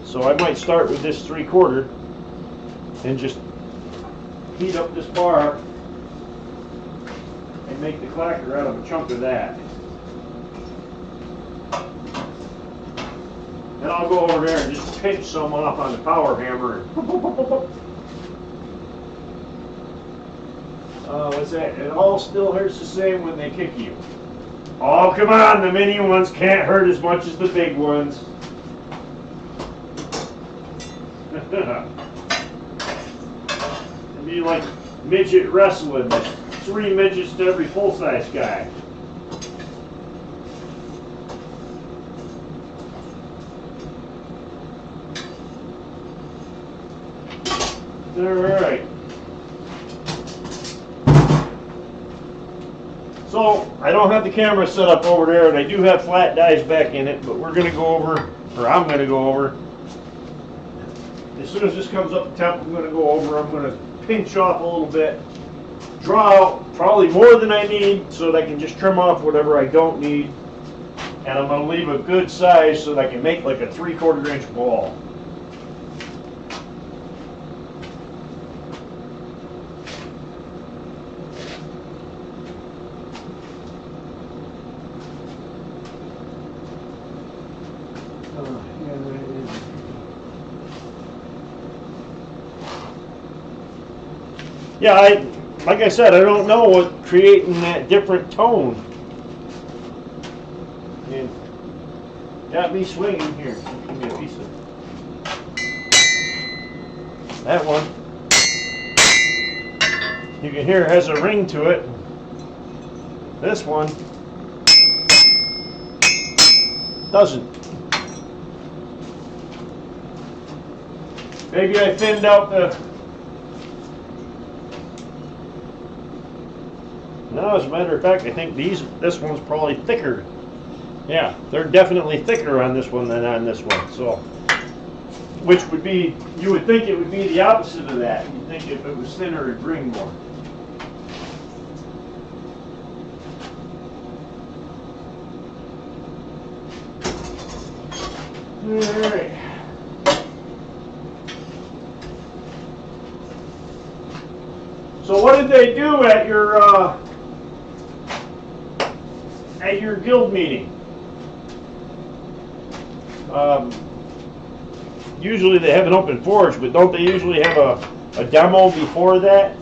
S1: So I might start with this 3/4 and just heat up this bar and make the clacker out of a chunk of that. And I'll go over there and just pinch some off on the power hammer. What's that? It all still hurts the same when they kick you. Oh, come on, the mini ones can't hurt as much as the big ones. It'd be like midget wrestling. There's 3 midgets to every full-size guy. Alright. So I don't have the camera set up over there, and I do have flat dies back in it, but we're gonna go over, or I'm gonna go over. As soon as this comes up the temp, I'm gonna go over. I'm gonna pinch off a little bit, draw out probably more than I need, so that I can just trim off whatever I don't need, and I'm gonna leave a good size so that I can make like a 3/4 inch ball. Yeah, like I said, I don't know what creating that different tone. And got me swinging here. Give me a piece of that one. You can hear it has a ring to it. This one doesn't. Maybe I thinned out the. No, as a matter of fact, I think this one's probably thicker. Yeah, they're definitely thicker on this one than on this one. So, which would be, you would think it would be the opposite of that. You'd think if it was thinner, it'd ring more. All right. So what did they do at your guild meeting? Usually they have an open forge, but don't they usually have a demo before that?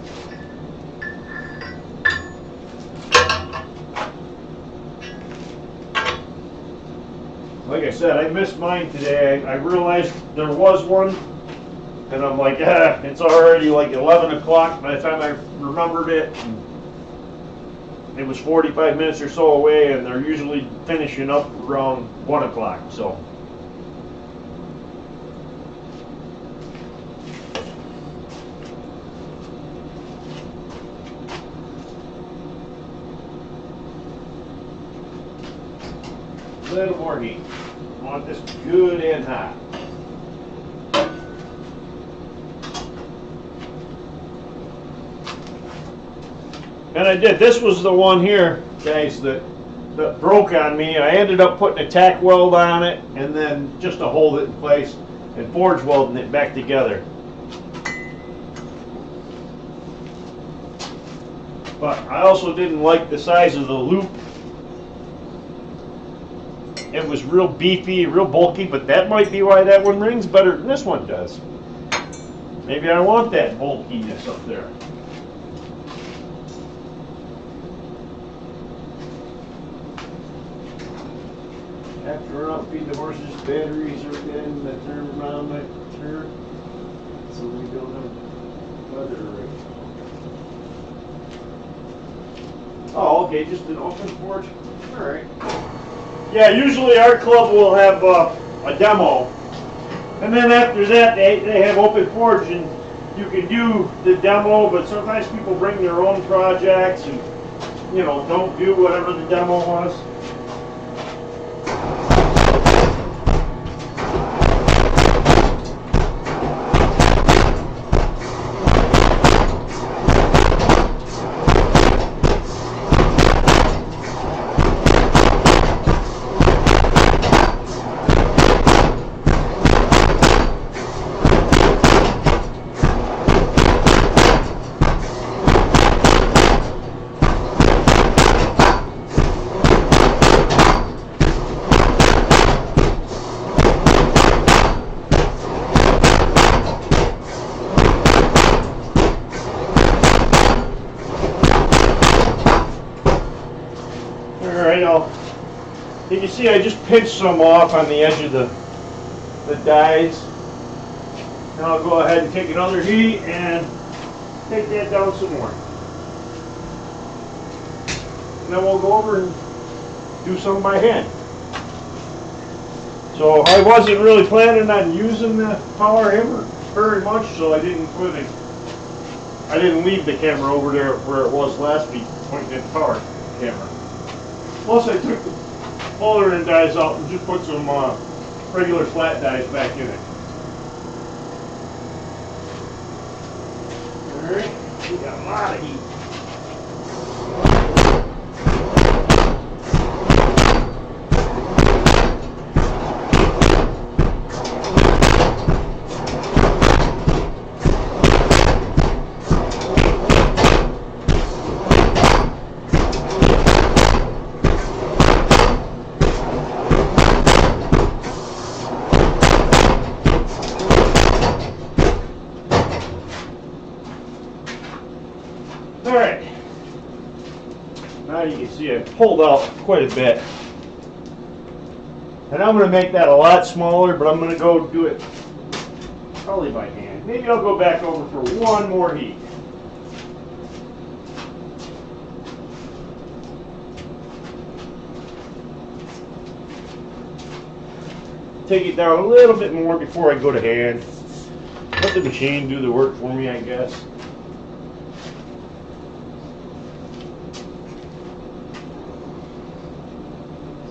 S1: Like I said, I missed mine today. I realized there was one, and I'm like, it's already like 11 o'clock by the time I remembered it. It was 45 minutes or so away, and they're usually finishing up around 1 o'clock, so. A little more heat. I want this good and hot. And I did. This was the one here, guys, that broke on me. I ended up putting a tack weld on it, and then just to hold it in place, and forge welding it back together. But I also didn't like the size of the loop. It was real beefy, real bulky, but that might be why that one rings better than this one does. Maybe I want that bulkiness up there. After I feed the horses, batteries are in the thermometer, so we don't have weather right now. Oh, okay, just an open forge. All right. Yeah, usually our club will have a demo, and then after that they have open forge, and you can do the demo. But sometimes people bring their own projects and don't do whatever the demo was. You can see I just pinched some off on the edge of the dies. And I'll go ahead and take another heat and take that down some more. And then we'll go over and do some by hand. So I wasn't really planning on using the power hammer very much, so I didn't leave the camera over there where it was last week pointing at the power. hammer. Plus I took the older end dies out and just put some regular flat dies back in it. Alright, we got a lot of heat. Alright, now you can see I pulled out quite a bit. And I'm going to make that a lot smaller, but I'm going to go do it probably by hand. Maybe I'll go back over for one more heat. Take it down a little bit more before I go to hand. Let the machine do the work for me, I guess.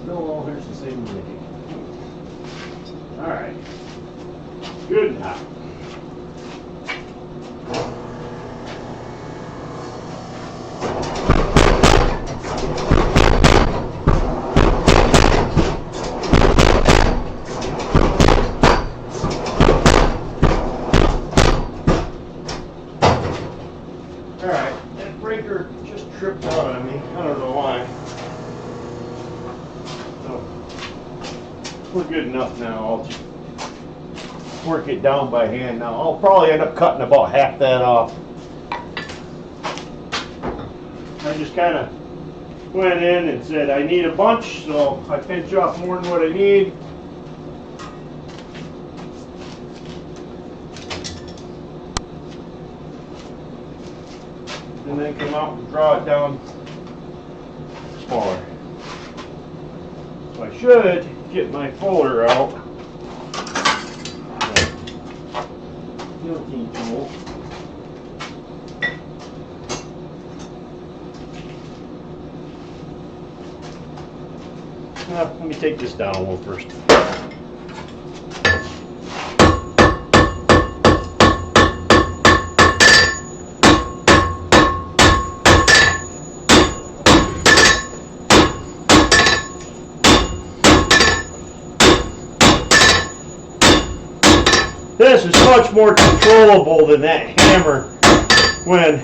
S1: No, here's the same way. Alright. Good and hot. Alright, that breaker just tripped out on me. I don't know why. We're good enough now. I'll just work it down by hand now. I'll probably end up cutting about half that off. I just kind of went in and said I need a bunch, so I pinch off more than what I need. And then come out and draw it down smaller. So I should get my fuller out. Guillotine tool. Let me take this down a little first. This is much more controllable than that hammer when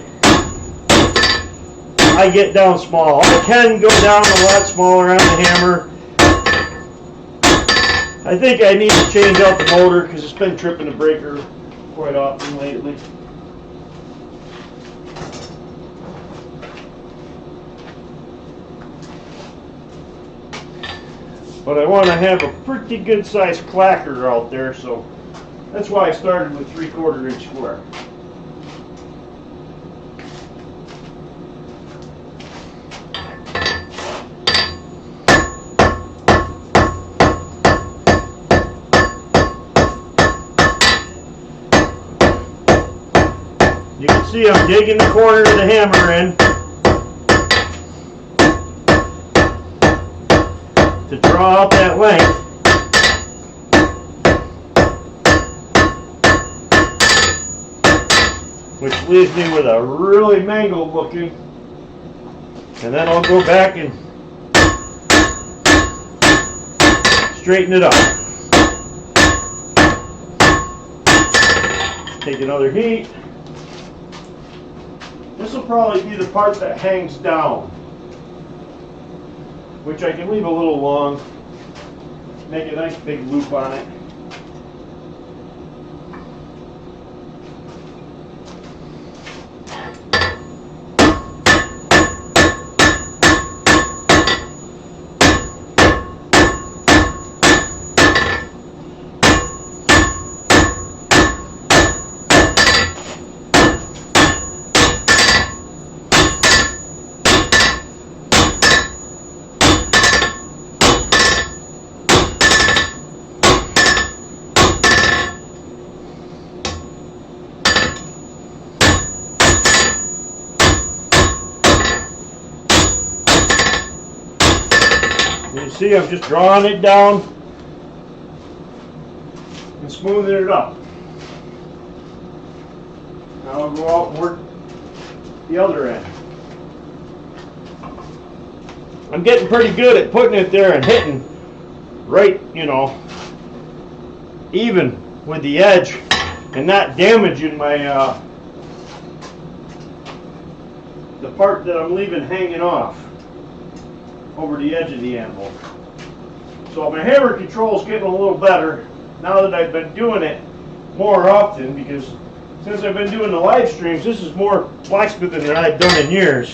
S1: I get down small. I can go down a lot smaller on the hammer. I think I need to change out the motor because it's been tripping the breaker quite often lately. But I want to have a pretty good sized clacker out there, so that's why I started with 3/4 inch square. You can see I'm digging the corner of the hammer in to draw out that length. Which leaves me with a really mangled looking. And then I'll go back and straighten it up. Take another heat. This will probably be the part that hangs down, which I can leave a little long, make a nice big loop on it. see, I'm just drawing it down and smoothing it up. Now I'll go out and work the other end. I'm getting pretty good at putting it there and hitting right, you know, even with the edge and not damaging my the part that I'm leaving hanging off over the edge of the anvil. So my hammer control is getting a little better now that I've been doing it more often, because since I've been doing the live streams, this is more blacksmithing than I've done in years.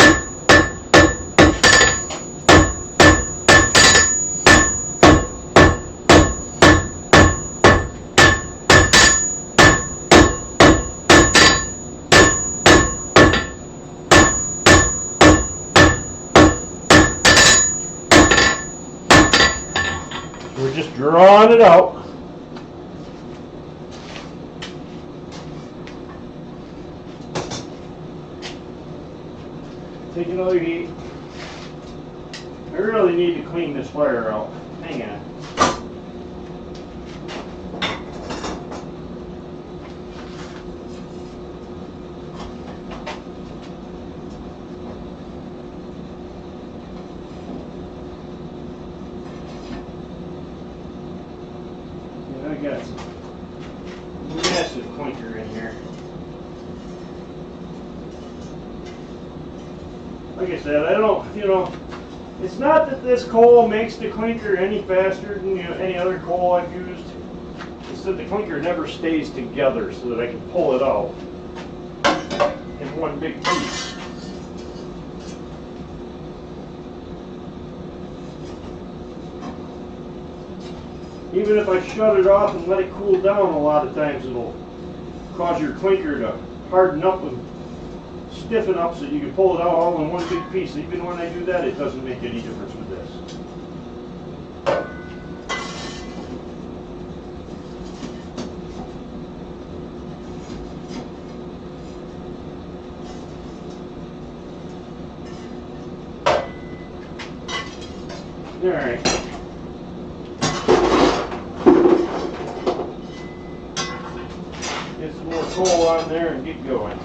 S1: We're just drawing it out. Take another heat. I really need to clean this fire out. Hang on. I got some massive clinker in here. Like I said, I don't, you know, it's not that this coal makes the clinker any faster than, you know, any other coal I've used. It's that the clinker never stays together so that I can pull it out in one big piece. Even if I shut it off and let it cool down, a lot of times it'll cause your clinker to harden up and stiffen up so you can pull it out all in one big piece. Even when I do that, it doesn't make any difference with this. All right. Get some more coal on there and get going.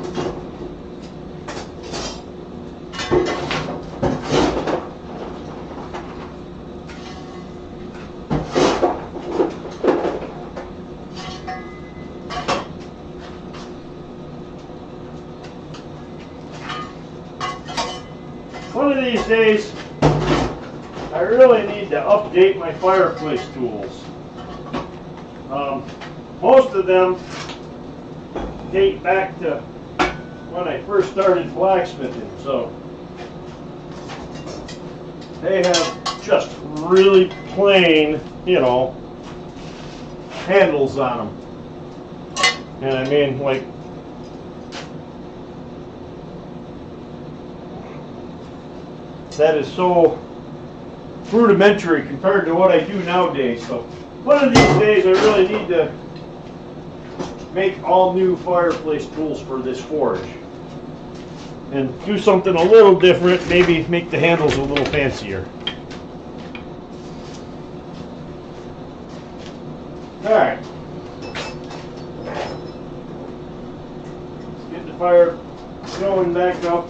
S1: One of these days, I really need to update my fireplace tools. Most of them date back to when I first started blacksmithing, so they have just really plain, you know, handles on them. And I mean, like, that is so rudimentary compared to what I do nowadays. So one of these days I really need to make all new fireplace tools for this forge and do something a little different, maybe make the handles a little fancier. Alright, let's get the fire going back up.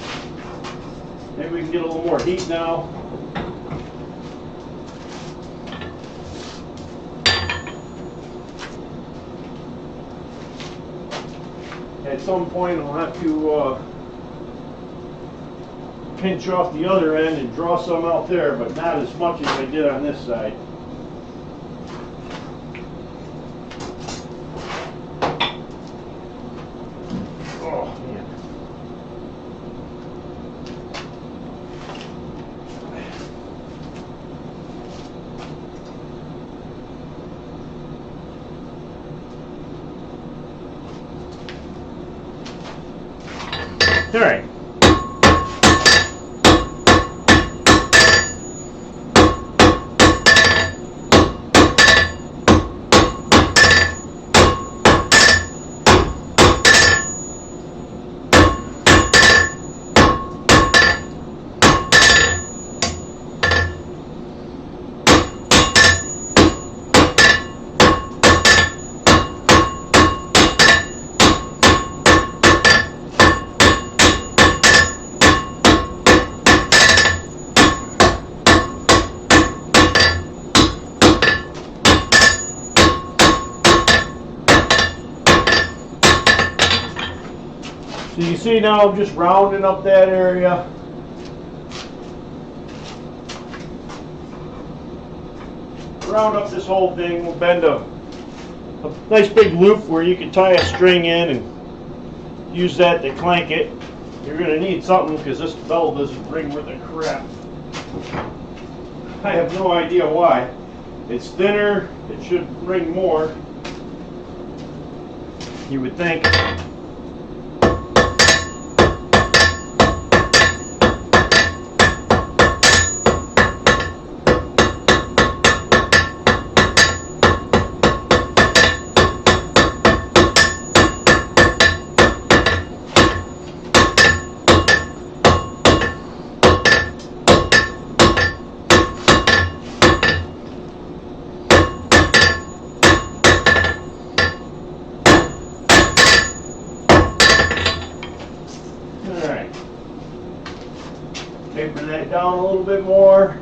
S1: Maybe we can get a little more heat now. At some point I'll have to pinch off the other end and draw some out there, but not as much as I did on this side. Oh man. All right. So you see now I'm just rounding up that area. Round up this whole thing. We'll bend a nice big loop where you can tie a string in and use that to clank it. You're going to need something because this bell doesn't ring worth a crap. I have no idea why. It's thinner, it should ring more, you would think. Taper that down a little bit more.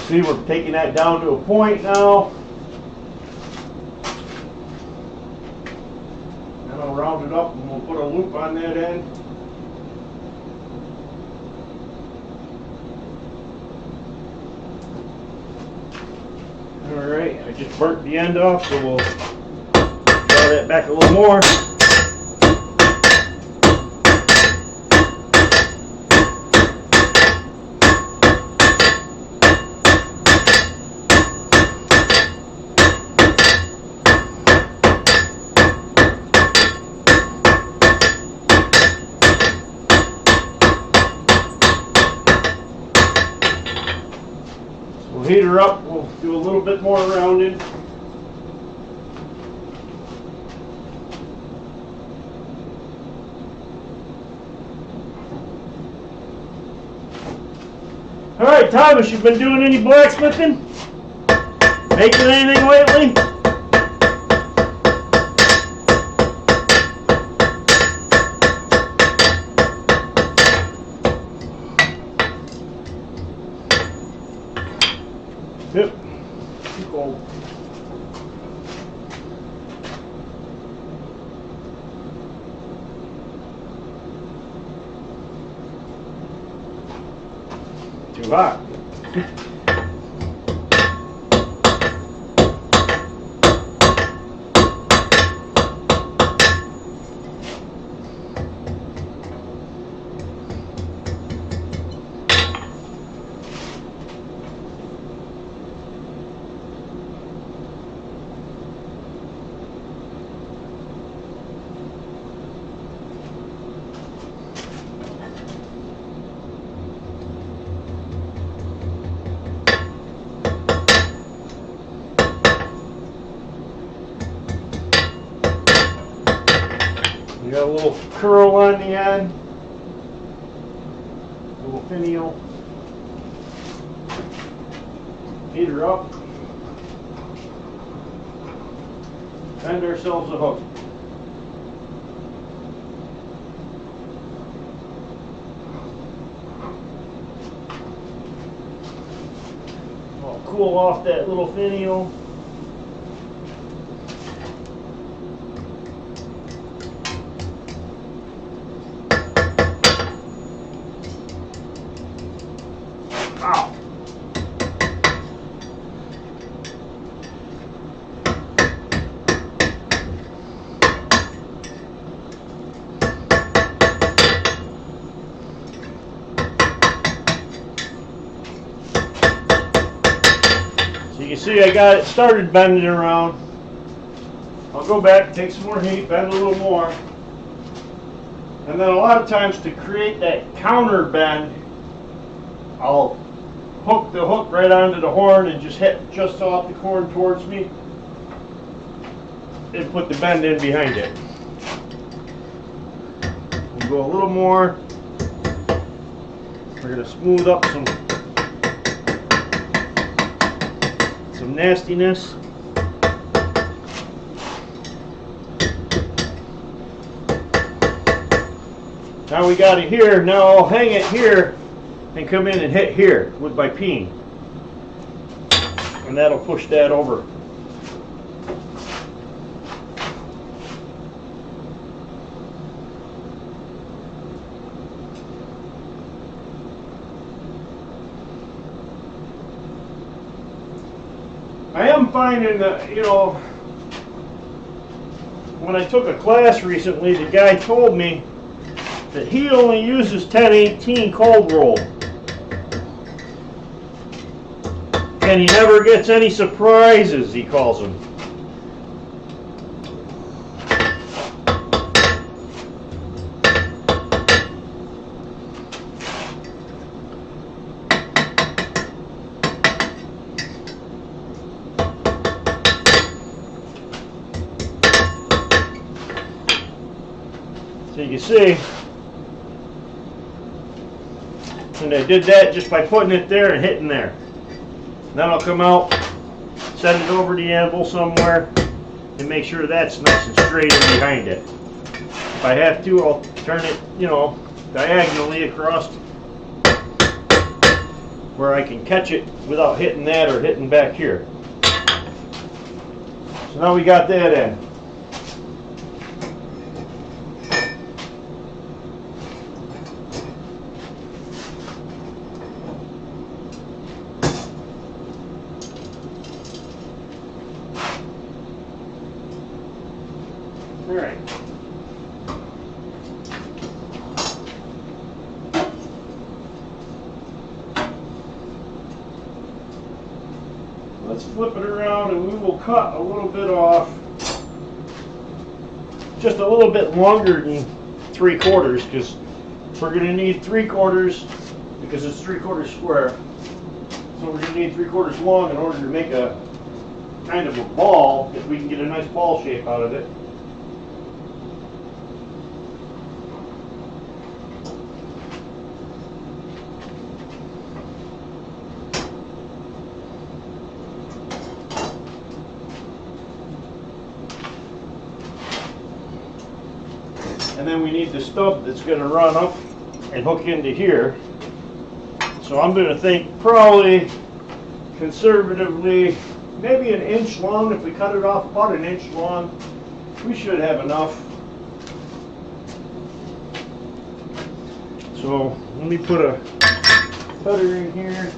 S1: See, we're taking that down to a point now. And I'll round it up and we'll put a loop on that end. Alright, I just burnt the end off, so we'll draw that back a little more. We'll heat her up, we'll do a little bit more rounding. Alright, Thomas, you been doing any blacksmithing? Making anything lately? Yep. Too cold. Too hot. You got a little curl on the end, a little finial. Heat her up. Bend ourselves a hook. I'll cool off that little finial. Ow. So you can see I got it started bending around. I'll go back, take some more heat, bend a little more. And then a lot of times to create that counter bend, I'll hook the hook right onto the horn and just hit just off the horn towards me and put the bend in behind it. go a little more. We're going to smooth up some nastiness. Now we got it here. Now I'll hang it here and come in and hit here with my peen. And that'll push that over. I am finding that, you know, when I took a class recently, the guy told me that he only uses 1018 cold roll. And he never gets any surprises, he calls them. So you can see, and I did that just by putting it there and hitting there. Then I'll come out, set it over the anvil somewhere, and make sure that's nice and straight in behind it. If I have to, I'll turn it, you know, diagonally across where I can catch it without hitting that or hitting back here. So now we got that in. All right. Let's flip it around and we will cut a little bit off, just a little bit longer than 3/4, because we're going to need 3/4 because it's 3/4 square. So we're going to need 3/4 long in order to make a kind of a ball, if we can get a nice ball shape out of it. And then we need the stub that's going to run up and hook into here. So I'm going to think probably conservatively maybe 1 inch long. If we cut it off about 1 inch long, we should have enough. So let me put a cutter in here.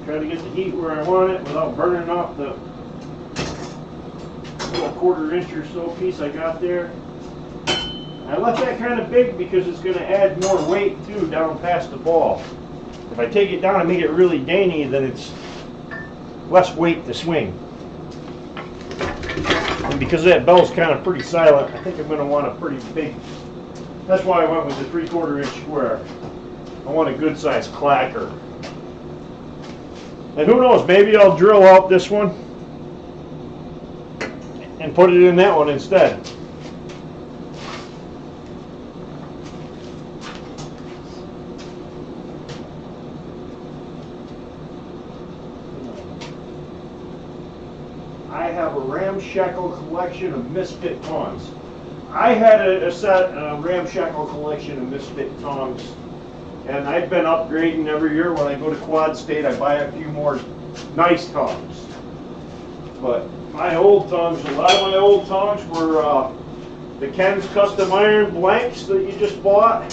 S1: Try to get the heat where I want it without burning off the little 1/4 inch or so piece I got there. I left that kind of big because it's going to add more weight too down past the ball. If I take it down and make it really dainty, then it's less weight to swing. And because that bell's kind of pretty silent, I think I'm going to want a pretty big. That's why I went with the 3/4 inch square. I want a good sized clacker. And who knows, maybe I'll drill out this one and put it in that one instead. I have a ramshackle collection of misfit tongs. I had a ramshackle collection of misfit tongs, and I've been upgrading every year. When I go to Quad State, I buy a few more nice tongs. But my old tongs, a lot of my old tongs were the Ken's Custom Iron blanks that you just bought.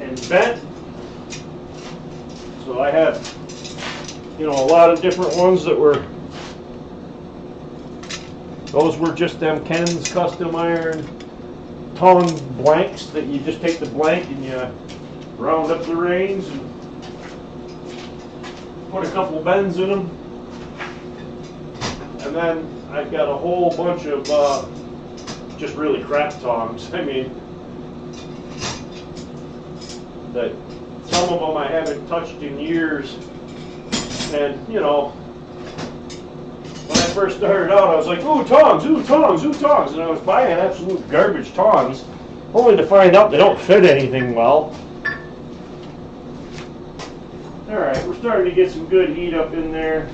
S1: And bent. So I had, you know, a lot of different ones that were, those were just them Ken's Custom Iron tongue blanks that you just take the blank and you round up the reins and put a couple bends in them. And then I've got a whole bunch of just really crap tongs. I mean, that some of them I haven't touched in years, and you know, first started out, I was like, ooh, tongs, ooh, tongs, ooh, tongs. And I was buying absolute garbage tongs, only to find out they don't fit anything well. Alright, we're starting to get some good heat up in there.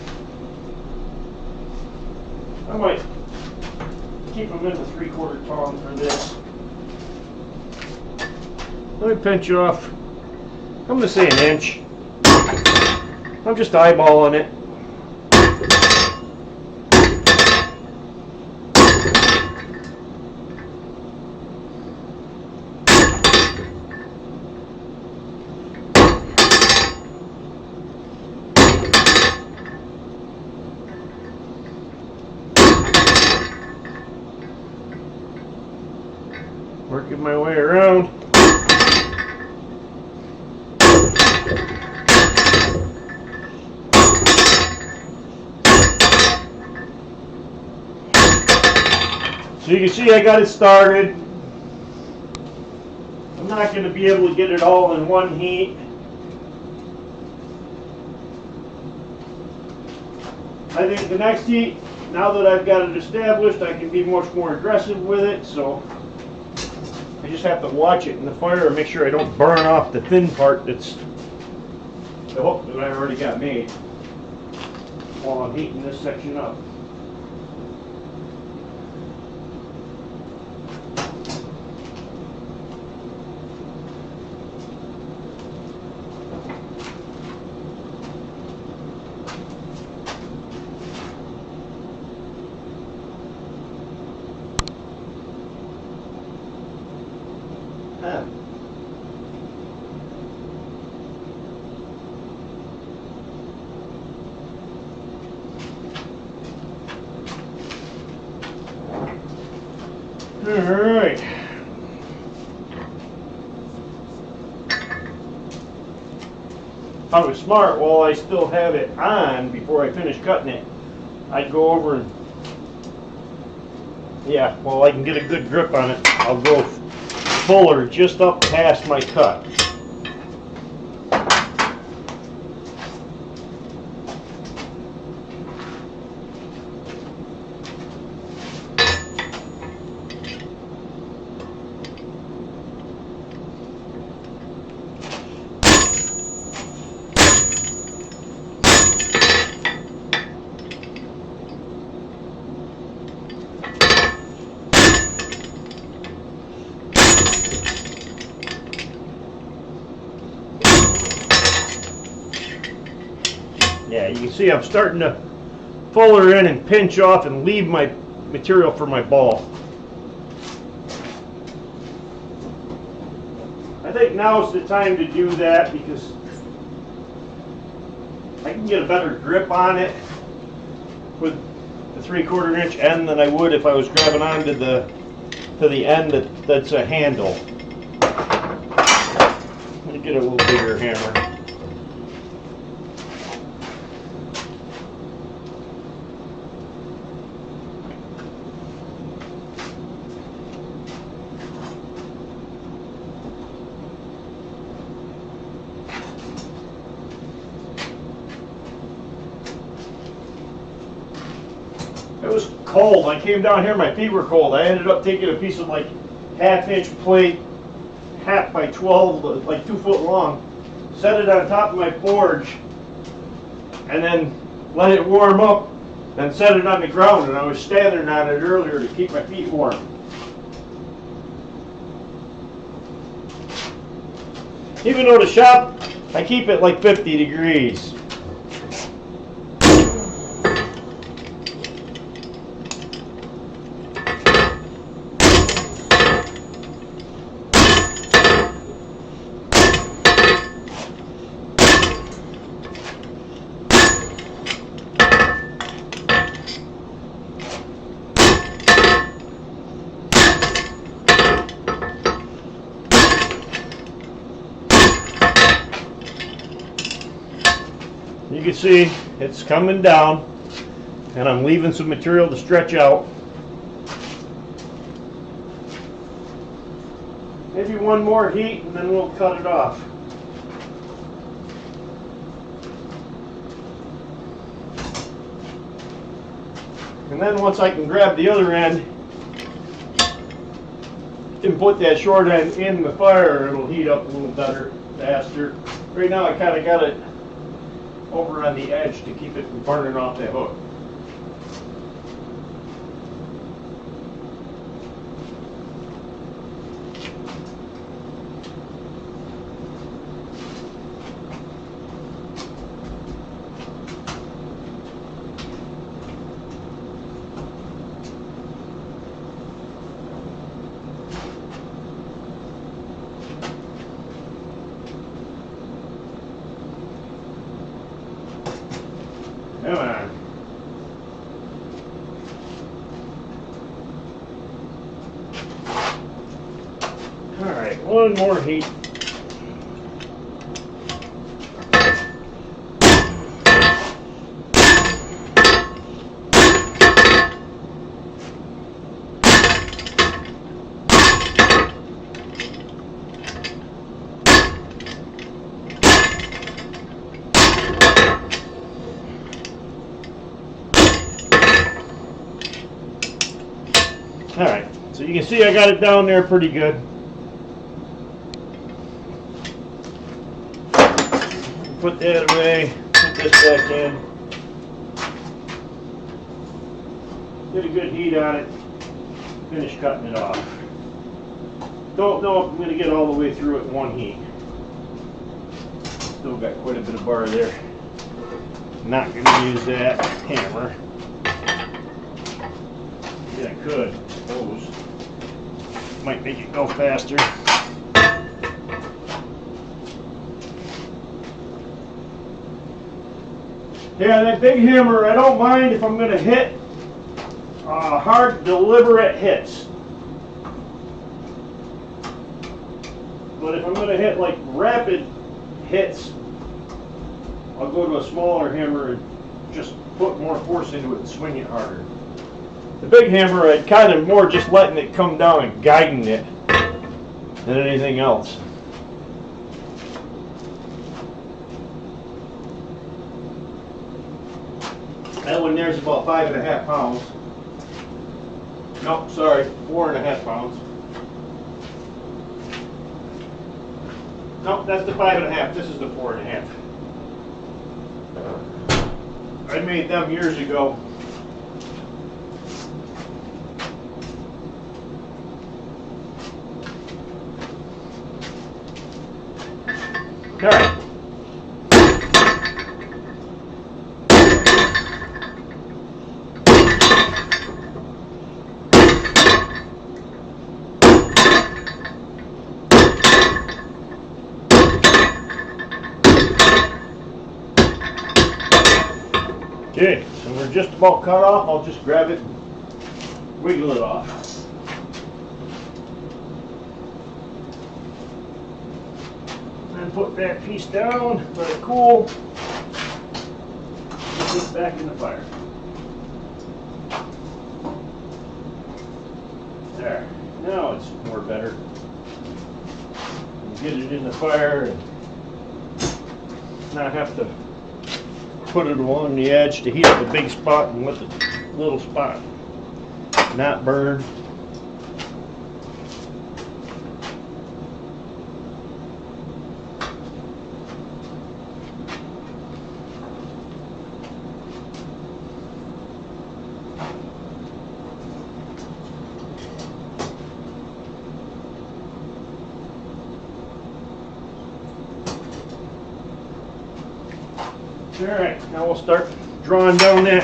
S1: I might keep them in the 3/4 tong for this. Let me pinch off, I'm going to say an inch. I'm just eyeballing it. Working my way around. So you can see I got it started. I'm not going to be able to get it all in one heat. I think the next heat, now that I've got it established, I can be much more aggressive with it. So I just have to watch it in the fire and make sure I don't burn off the thin part that's the hook that I already got made while I'm heating this section up. Alright. If I was smart, while I still have it on before I finish cutting it, I'd go over and, yeah, while I can get a good grip on it, I'll go fuller just up past my cut. Yeah, you can see I'm starting to fuller in and pinch off and leave my material for my ball. I think now's the time to do that because I can get a better grip on it with the 3/4 inch end than I would if I was grabbing onto the end that's a handle. Let me get a little bigger hammer. It was cold. I came down here, my feet were cold. I ended up taking a piece of like 1/2 inch plate, 1/2 by 12, like 2 foot long, set it on top of my forge, and then let it warm up, and set it on the ground. And I was standing on it earlier to keep my feet warm. Even though the shop, I keep it like 50 degrees. You can see it's coming down, and I'm leaving some material to stretch out. Maybe one more heat and then we'll cut it off. And then once I can grab the other end and put that short end in the fire, it'll heat up a little better, faster. Right now I kind of got it over on the edge to keep it from burning off that hook. Come on. All right, one more heat. All right, so you can see I got it down there pretty good. Put that away, put this back in. Get a good heat on it, finish cutting it off. Don't know if I'm going to get all the way through it in one heat. Still got quite a bit of bar there. Not going to use that hammer. Yeah, I could, I suppose. Might make it go faster. Yeah, that big hammer, I don't mind if I'm going to hit hard, deliberate hits. But if I'm going to hit like rapid hits, I'll go to a smaller hammer and just put more force into it and swing it harder. The big hammer, I'd kind of more just letting it come down and guiding it than anything else. That one there's about 5.5 pounds. Nope, sorry, 4.5 pounds. Nope, that's the 5.5. This is the 4.5. I made them years ago. All right. Okay, so we're just about cut off. I'll just grab it and wiggle it off. Then put that piece down, let it cool, put this back in the fire. There, now it's more better. Get it in the fire and not have to put it along the edge to heat up the big spot and let the little spot not burn. All right, now we'll start drawing down that.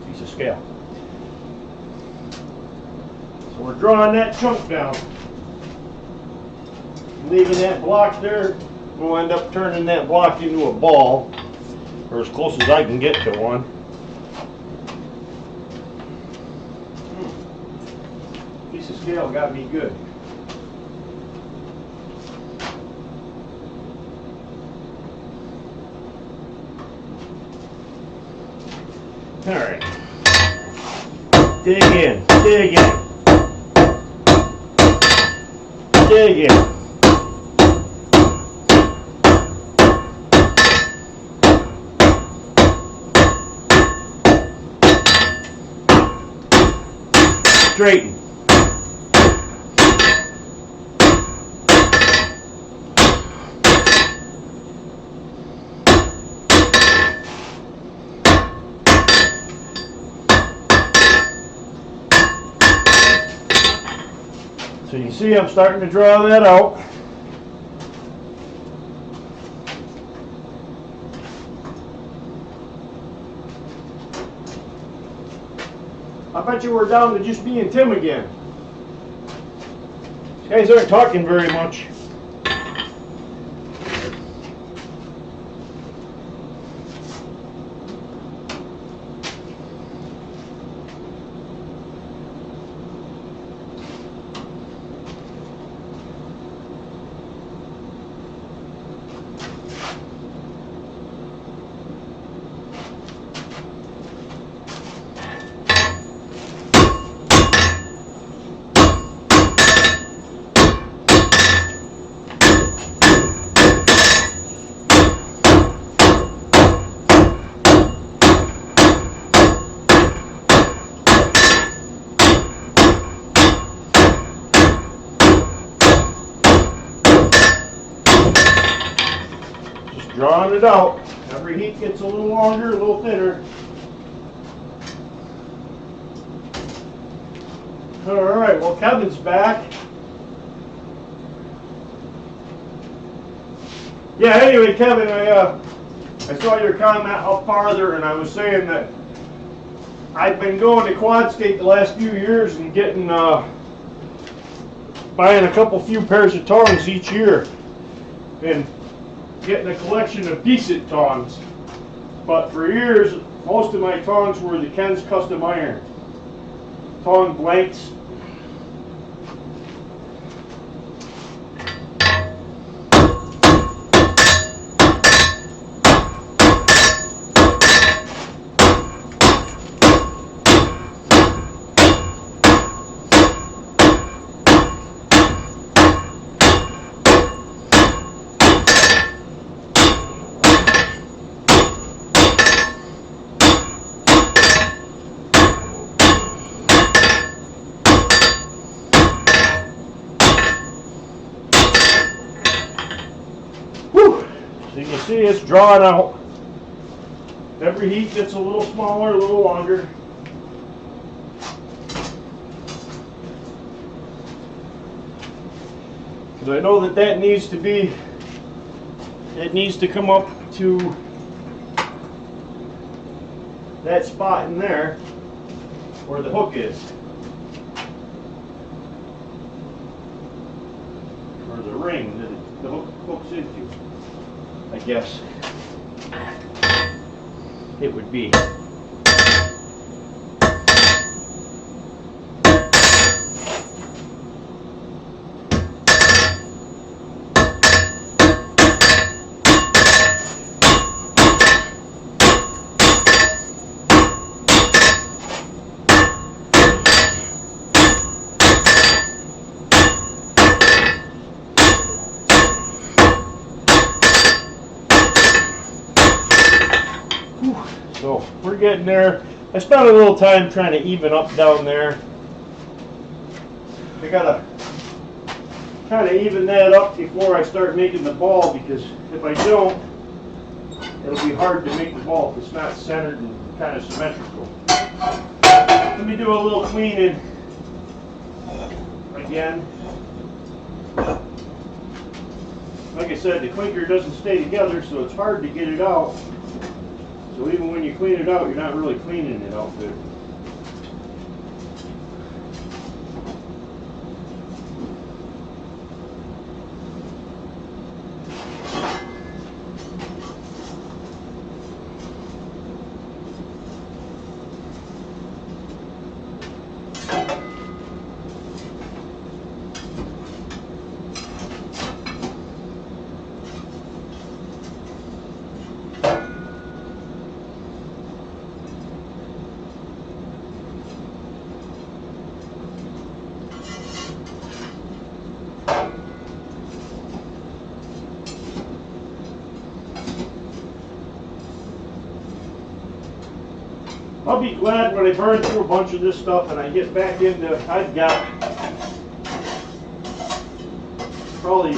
S1: Piece of scale. So we're drawing that chunk down. Leaving that block there, we'll end up turning that block into a ball, or as close as I can get to one. Piece of scale got me good. All right. Dig in, dig in, dig in. Straighten. So you see I'm starting to draw that out. I bet you we're down to just me and Tim again. These guys aren't talking very much. Drawing it out. Every heat gets a little longer, a little thinner. Alright, well Kevin's back. Yeah, anyway, Kevin, I saw your comment up farther, and I was saying that I've been going to Quadscape the last few years and getting buying a few pairs of tongs each year. And getting a collection of decent tongs, but for years most of my tongs were the Ken's Custom Iron tong blanks. So you can see it's drawing out. Every heat gets a little smaller, a little longer. Because I know that needs to be, it needs to come up to that spot in there where the hook is. Or the ring that the hook hooks into. I guess it would be. So we're getting there. I spent a little time trying to even up down there. I gotta kind of even that up before I start making the ball, because if I don't, it'll be hard to make the ball if it's not centered and kind of symmetrical. Let me do a little cleaning again. Like I said, the clinker doesn't stay together, so it's hard to get it out. So even when you clean it out, you're not really cleaning it out good. I'll be glad when I burn through a bunch of this stuff and I get back into, I've got probably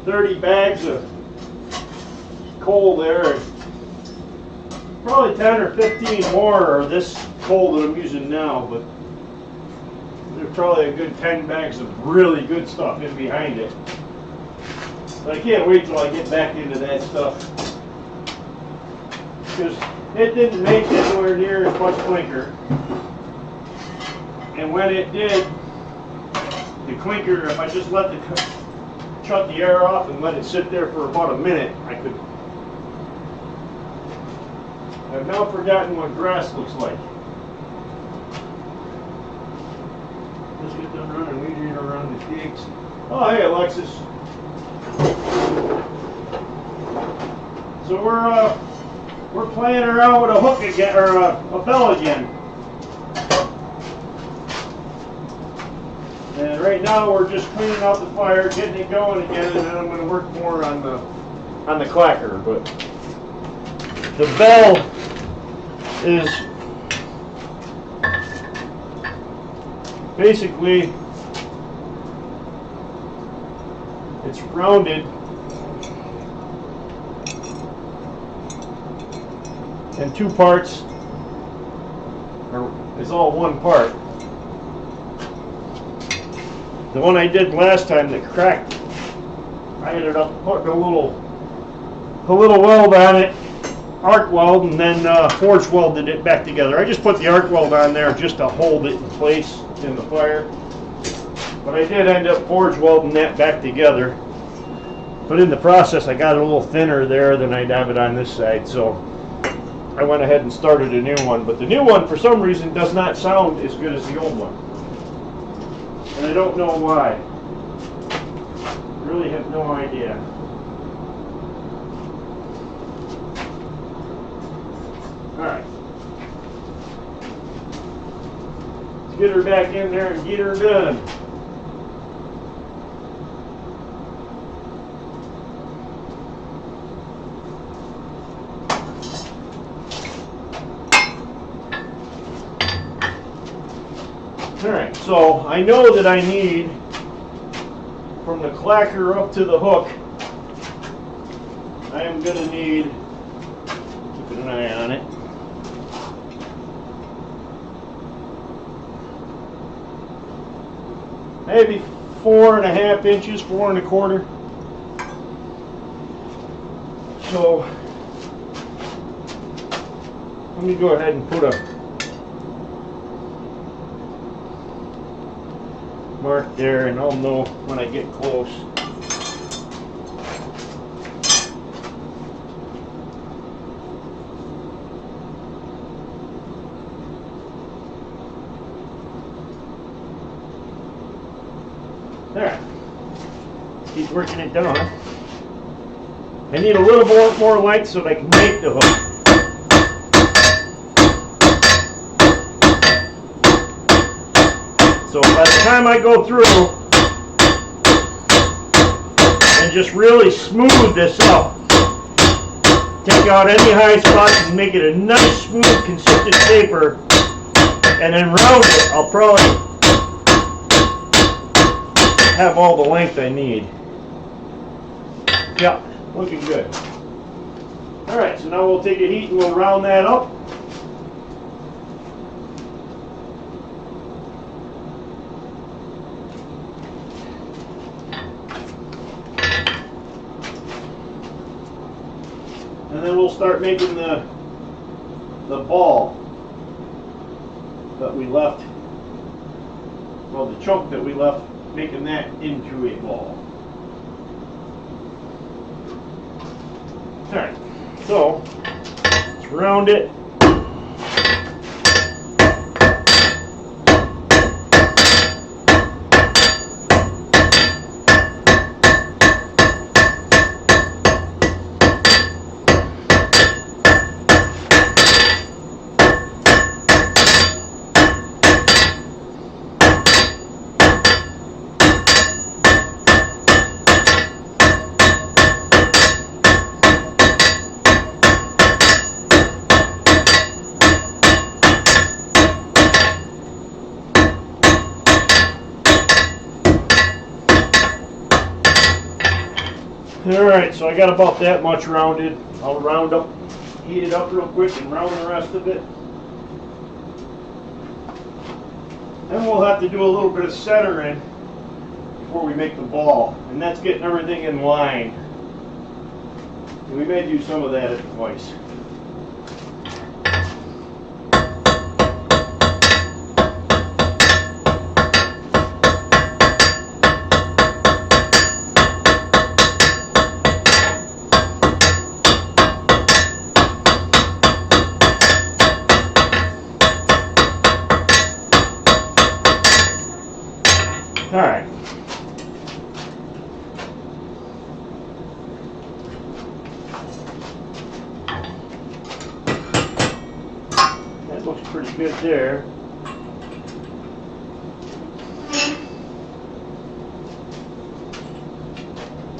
S1: 30 bags of coal there, and probably 10 or 15 more are this coal that I'm using now, but there's probably a good 10 bags of really good stuff in behind it. But I can't wait till I get back into that stuff, because it didn't make anywhere near as much clinker. And when it did, the clinker, if I just shut the air off and let it sit there for about a minute, I could. I've now forgotten what grass looks like. Just get done running weed eater around the pigs. Oh, hey, Alexis. So we're playing around with a hook again, or a bell again. And right now we're just cleaning out the fire, getting it going again, and then I'm going to work more on the clacker. But the bell is basically, it's rounded in two parts, or it's all one part. The one I did last time that cracked, I ended up putting a little weld on it, arc weld, and then forge welded it back together. I just put the arc weld on there just to hold it in place in the fire. But I did end up forge welding that back together. But in the process, I got it a little thinner there than I'd have it on this side, so I went ahead and started a new one. But the new one, for some reason, does not sound as good as the old one. And I don't know why. Really have no idea. Alright. Let's get her back in there and get her done. Alright, so I know that I need, from the clacker up to the hook, I am going to need, keeping an eye on it, maybe 4.5 inches, 4.25. So let me go ahead and put a mark there, and I'll know when I get close. There. Keep working it down. I need a little more length so that I can make the hook. So by the time I go through and just really smooth this up, take out any high spots and make it a nice, smooth, consistent taper, and then round it, I'll probably have all the length I need. Yeah, looking good. Alright, so now we'll take a heat and we'll round that up. And then we'll start making the ball that we left, well, the chunk that we left, making that into a ball. Alright, so let's round it. Alright, so I got about that much rounded. I'll round up, heat it up real quick and round the rest of it. Then we'll have to do a little bit of centering before we make the ball. And that's getting everything in line. And we may do some of that at the vise. Alright. That looks pretty good there.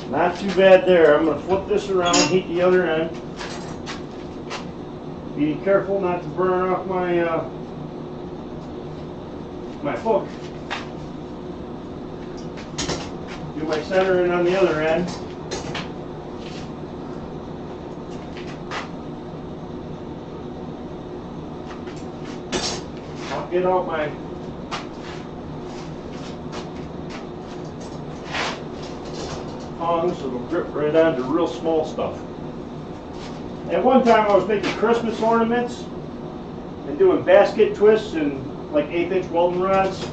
S1: Not too bad there. I'm going to flip this around, heat the other end. Be careful not to burn off my my hook. Do my centering on the other end. I'll get out my tongs so it'll grip right onto real small stuff. At one time I was making Christmas ornaments and doing basket twists and like 1/8 inch welding rods.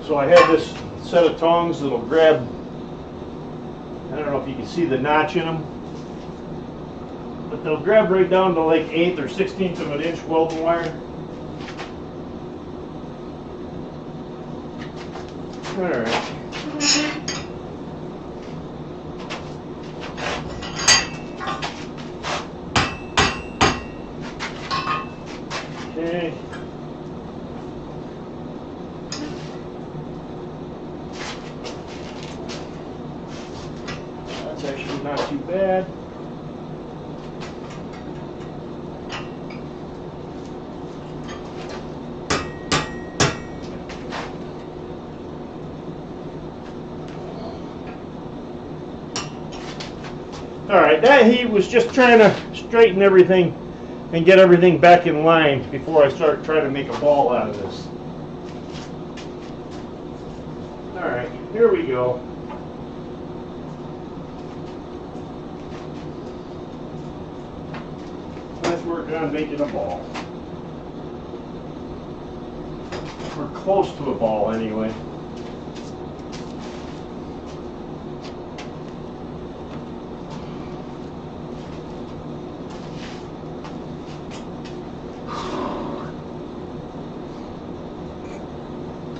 S1: So I had this set of tongs that'll grab, I don't know if you can see the notch in them, but they'll grab right down to like 1/8 or 1/16 of an inch welding wire. Alright. Okay. That's actually not too bad. Alright, that heat was just trying to straighten everything and get everything back in line before I start trying to make a ball out of this. Alright, here we go. Let's work on making a ball. We're close to a ball anyway.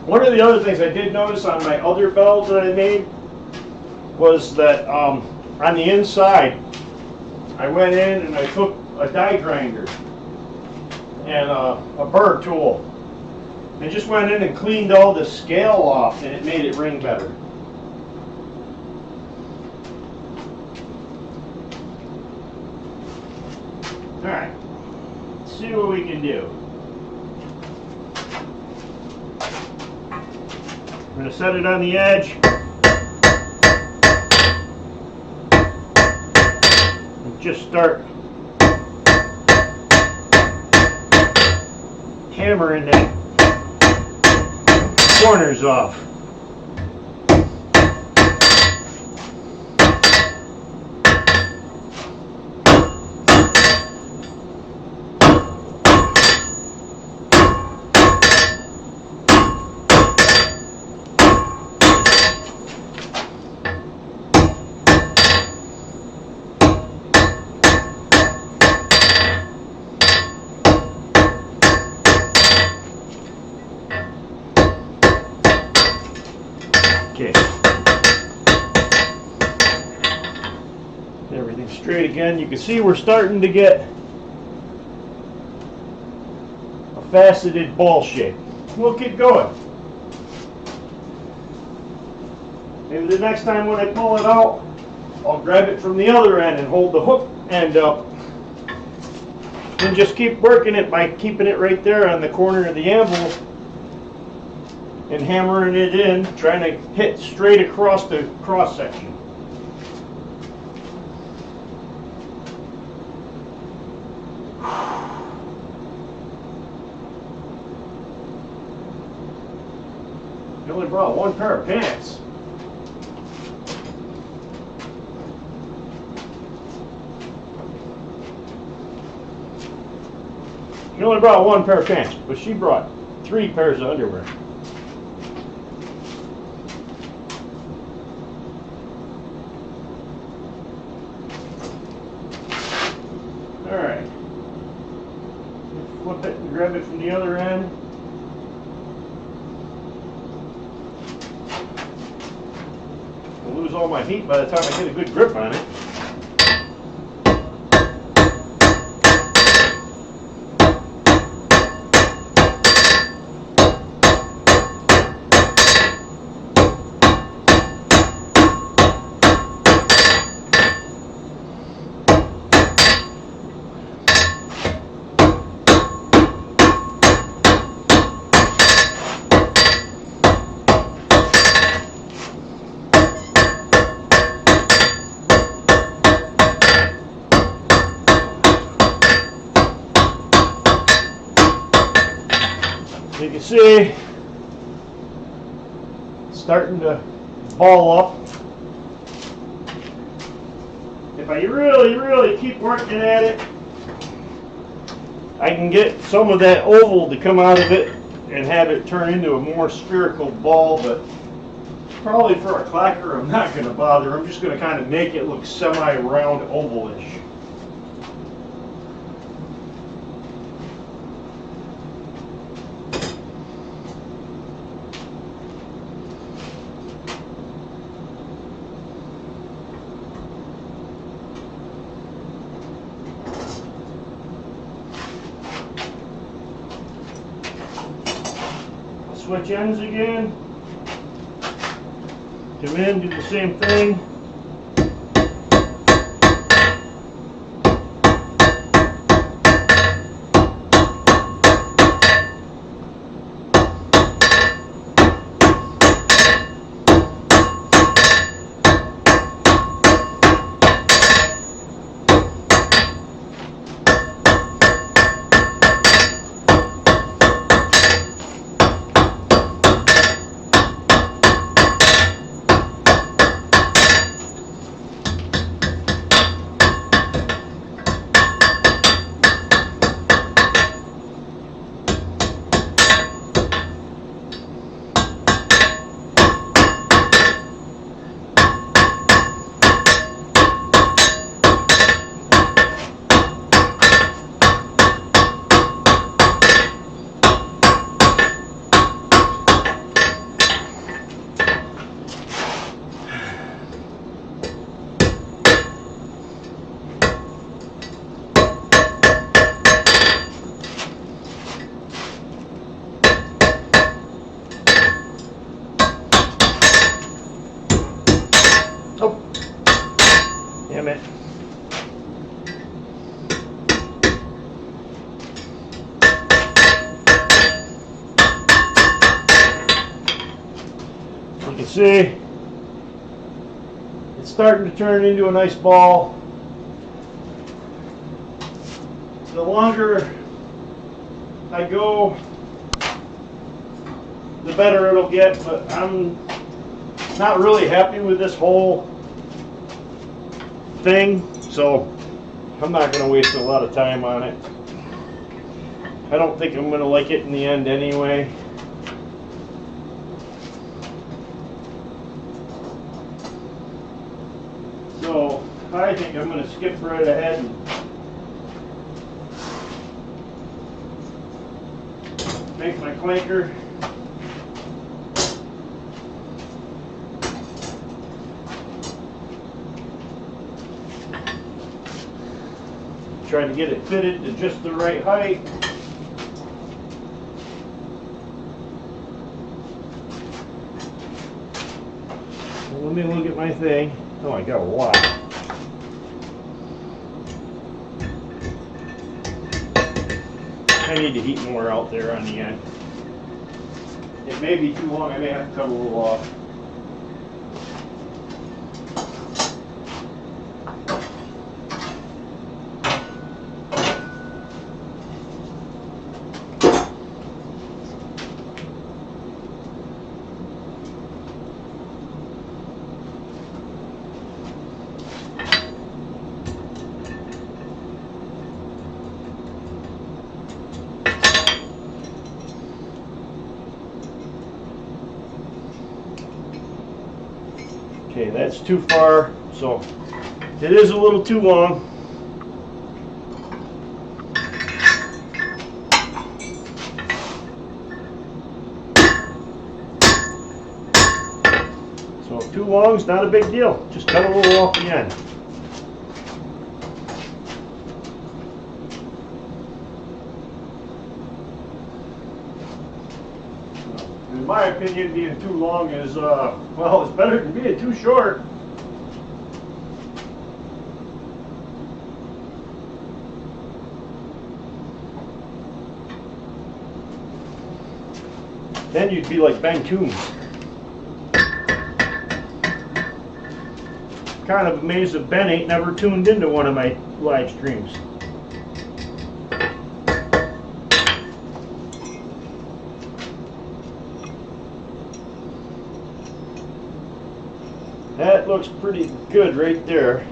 S1: One of the other things I did notice on my other bells that I made was that on the inside I went in and I took a die grinder and a burr tool and just went in and cleaned all the scale off, and it made it ring better. Alright, let's see what we can do. I'm going to set it on the edge and just start hammering the corners off. Okay. Everything straight again. You can see we're starting to get a faceted ball shape. We'll keep going. Maybe the next time when I pull it out, I'll grab it from the other end and hold the hook end up. And just keep working it by keeping it right there on the corner of the anvil and hammering it in, trying to hit straight across the cross section. brought one pair of pants. She only brought one pair of pants, but she brought 3 pairs of underwear. Alright. Flip it and grab it from the other end. I'll lose all my heat by the time I get a good grip on it. You can see it's starting to ball up. If I really keep working at it, I can get some of that oval to come out of it and have it turn into a more spherical ball, but probably for a clacker I'm not going to bother. I'm just going to kind of make it look semi-round ovalish. Switch ends again. Come in, do the same thing. Oh, damn it. You can see it's starting to turn into a nice ball. The longer I go, the better it'll get, but I'm not really happy with this whole thing, so I'm not going to waste a lot of time on it. I don't think I'm going to like it in the end anyway. So I think I'm going to skip right ahead and make my clanker. Try to get it fitted to just the right height. Well, let me look at my thing. Oh, I got a lot. I need to heat more out there on the end. It may be too long. I may have to cut a little off. Okay, that's too far, so it is a little too long. So too long is not a big deal. Just cut a little off the end. In my opinion, being too long is, well, it's better than being too short. Then you'd be like Ben Toombs. Kind of amazed that Ben ain't never tuned into one of my live streams. That looks pretty good right there.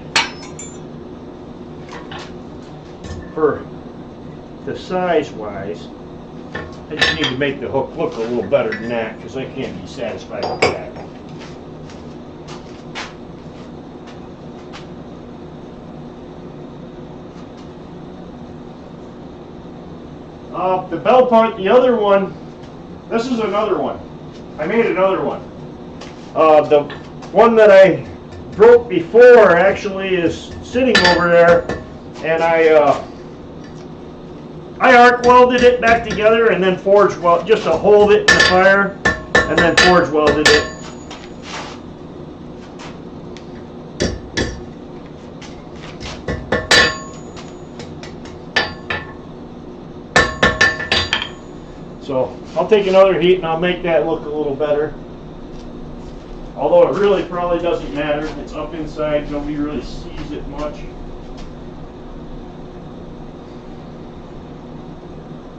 S1: For the size wise, I just need to make the hook look a little better than that because I can't be satisfied with that. The bell punt, the other one, this is another one. I made another one. The one that I broke before actually is sitting over there, and I arc welded it back together and then forge weld just to hold it in the fire, and then forge welded it. So I'll take another heat and I'll make that look a little better. Although it really probably doesn't matter. It's up inside, nobody really sees it much.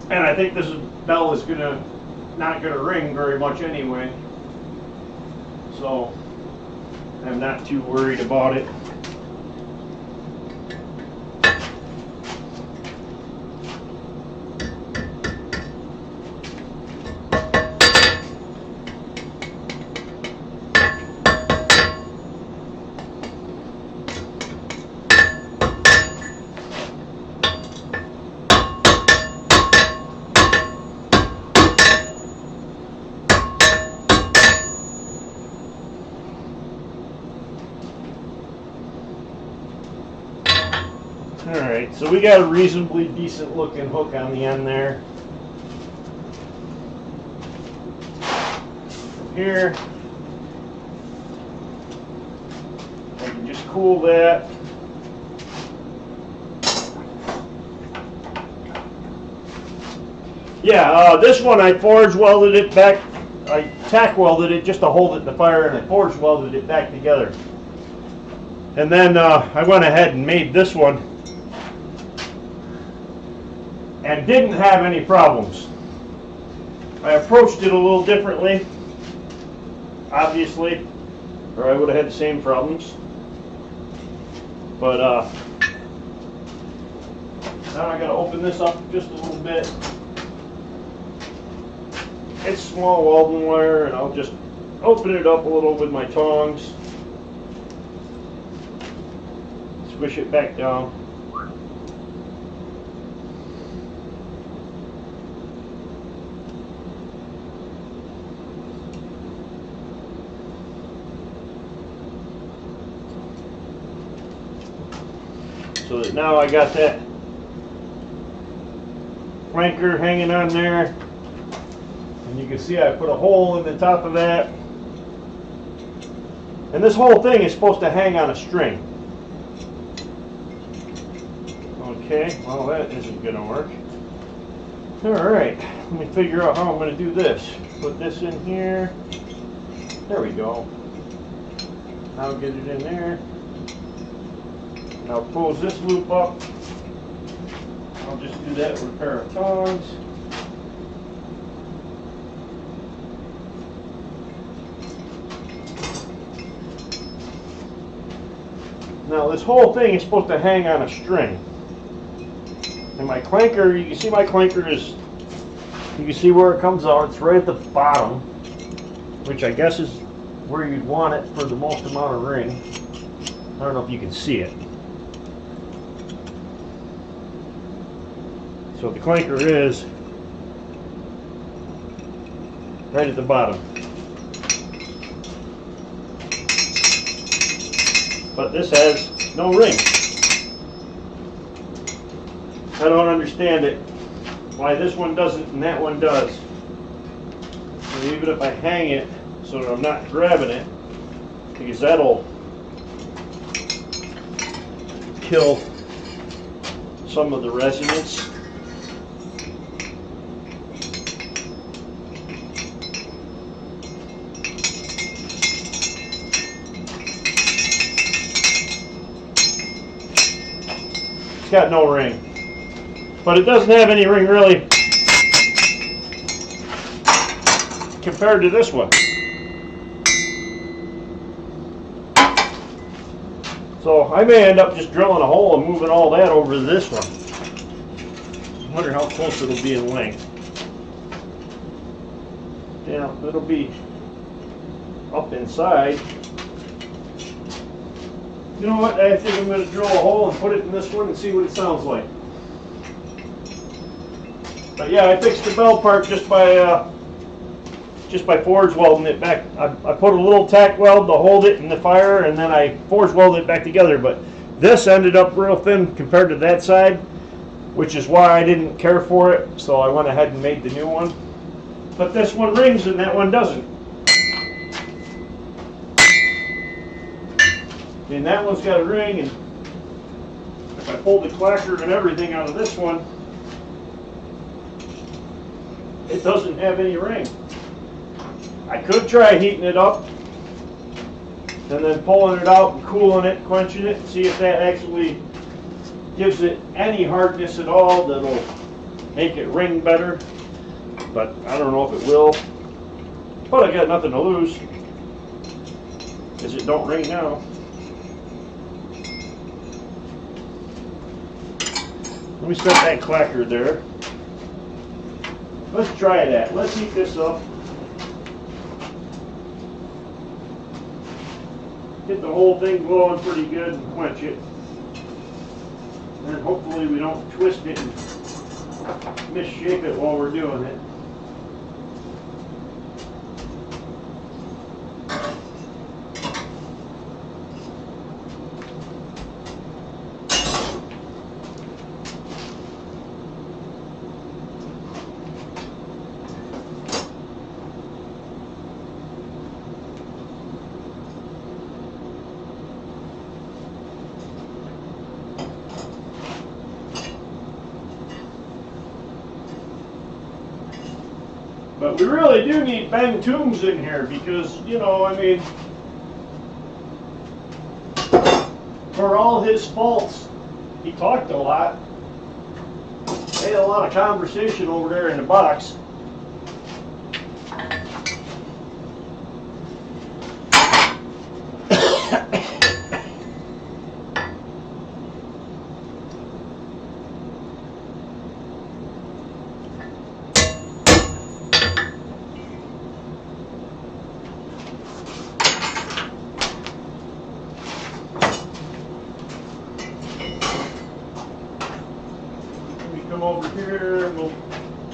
S1: And I think this bell is not gonna ring very much anyway. So I'm not too worried about it. Alright, so we got a reasonably decent looking hook on the end there. From here, I can just cool that. Yeah, this one I forge welded it back, I tack welded it just to hold it in the fire, and I forge welded it back together. And then I went ahead and made this one and didn't have any problems. I approached it a little differently, obviously, or I would have had the same problems. But now I got to open this up just a little bit. It's small welding wire, and I'll just open it up a little with my tongs. Squish it back down. So that now I got that flanker hanging on there, and you can see I put a hole in the top of that, and this whole thing is supposed to hang on a string. Okay, well that isn't going to work. Alright, let me figure out how I'm going to do this. Put this in here. There we go. Now get it in there. Now close this loop up. I'll just do that with a pair of tongs. Now this whole thing is supposed to hang on a string. And my clanker, you can see my clanker is, you can see where it comes out. It's right at the bottom, which I guess is where you'd want it for the most amount of ring. I don't know if you can see it. So the clanker is right at the bottom. But this has no ring. I don't understand it, why this one doesn't and that one does. And even if I hang it so that I'm not grabbing it, because that'll kill some of the resonance. It's got no ring, but it doesn't have any ring really compared to this one. So I may end up just drilling a hole and moving all that over to this one. I wonder how close it'll be in length. Yeah, it'll be up inside. You know what? I think I'm going to drill a hole and put it in this one and see what it sounds like. But yeah, I fixed the bell part just by forge welding it back. I put a little tack weld to hold it in the fire, and then I forge welded it back together. But this ended up real thin compared to that side, which is why I didn't care for it. So I went ahead and made the new one. But this one rings and that one doesn't. And that one's got a ring, and if I pull the clacker and everything out of this one, it doesn't have any ring. I could try heating it up and then pulling it out and cooling it, quenching it, and see if that actually gives it any hardness at all that'll make it ring better. But I don't know if it will. But I got nothing to lose, because it don't ring now. Let me set that clacker there. Let's try that. Let's heat this up. Get the whole thing glowing pretty good and quench it. And hopefully we don't twist it and misshape it while we're doing it. But we really do need Ben Toombs in here because, you know, I mean, for all his faults, he talked a lot. They had a lot of conversation over there in the box. Come over here and we'll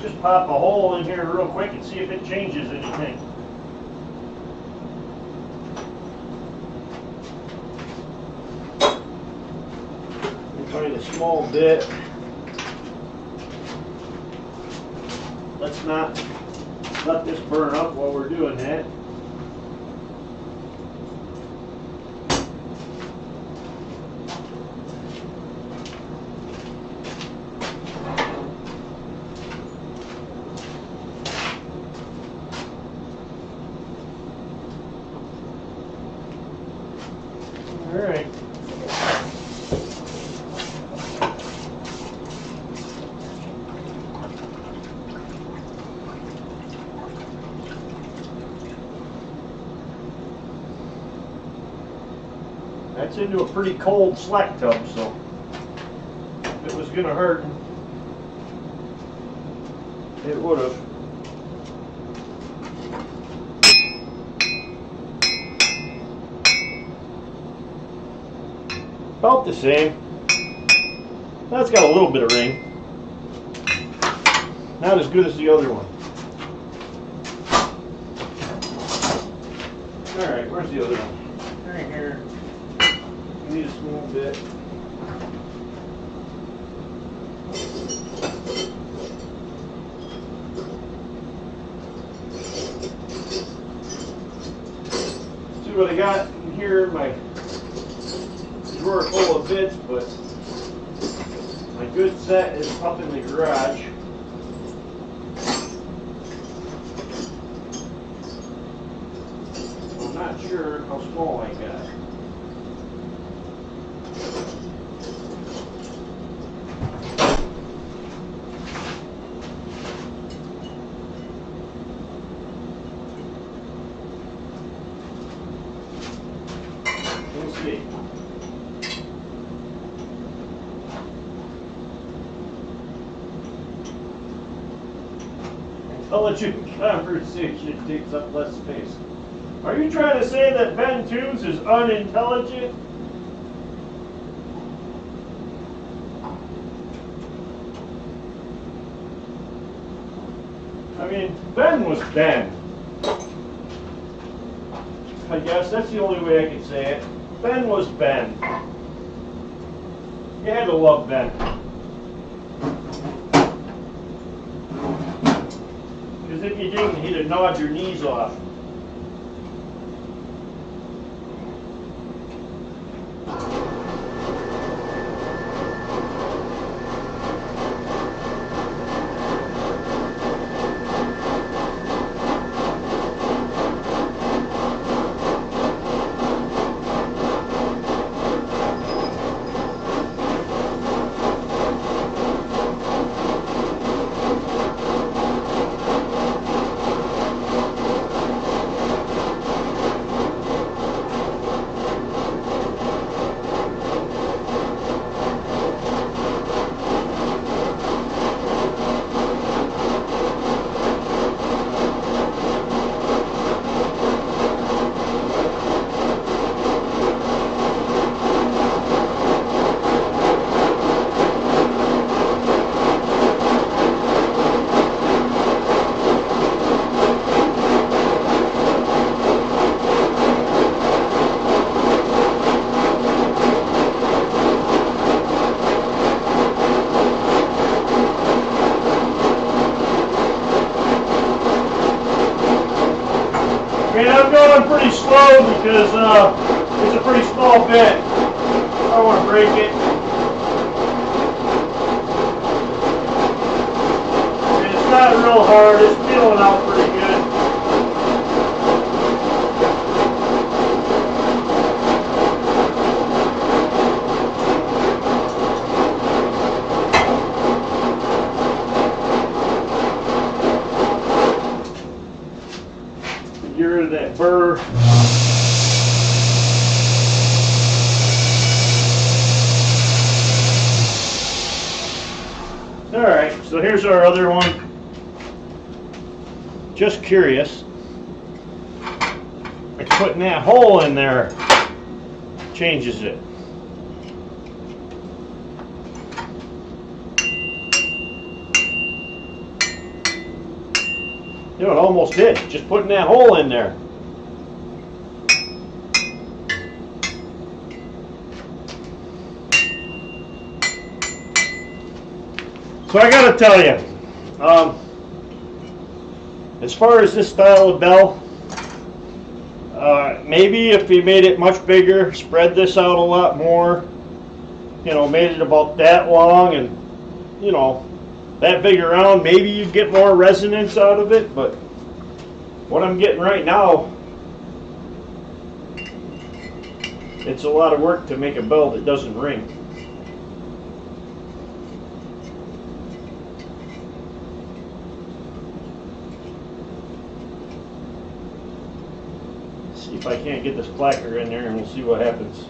S1: just pop a hole in here real quick and see if it changes anything. Find a small bit. Let's not let this burn up while we're doing that. All right. That's into a pretty cold slack tub, so if it was going to harden, it would have. About the same. That's got a little bit of ring. Not as good as the other one. Alright, where's the other one? Right here. We need a small bit. See what I got in here, my drawer full of bits, but my good set is up in the garage. I'm not sure how small I got. Let's see. Intelligent conversation takes up less space. Are you trying to say that Ben Toombs is unintelligent? I mean, Ben was Ben. I guess that's the only way I can say it. Ben was Ben. You had to love Ben. Because if you didn't, he'd have gnawed your knees off. I'm going pretty slow because it's a pretty small bit. I don't want to break it. And it's not real hard. It's peeling out pretty good. Get rid of that burr. Alright, so here's our other one. Just curious. Like putting that hole in there changes it. You know, it almost did. Just putting that hole in there. So I gotta tell you, as far as this style of bell, maybe if you made it much bigger, spread this out a lot more, you know, made it about that long and, you know, that big around, maybe you'd get more resonance out of it, but what I'm getting right now, it's a lot of work to make a bell that doesn't ring. See if I can't get this clacker in there and we'll see what happens.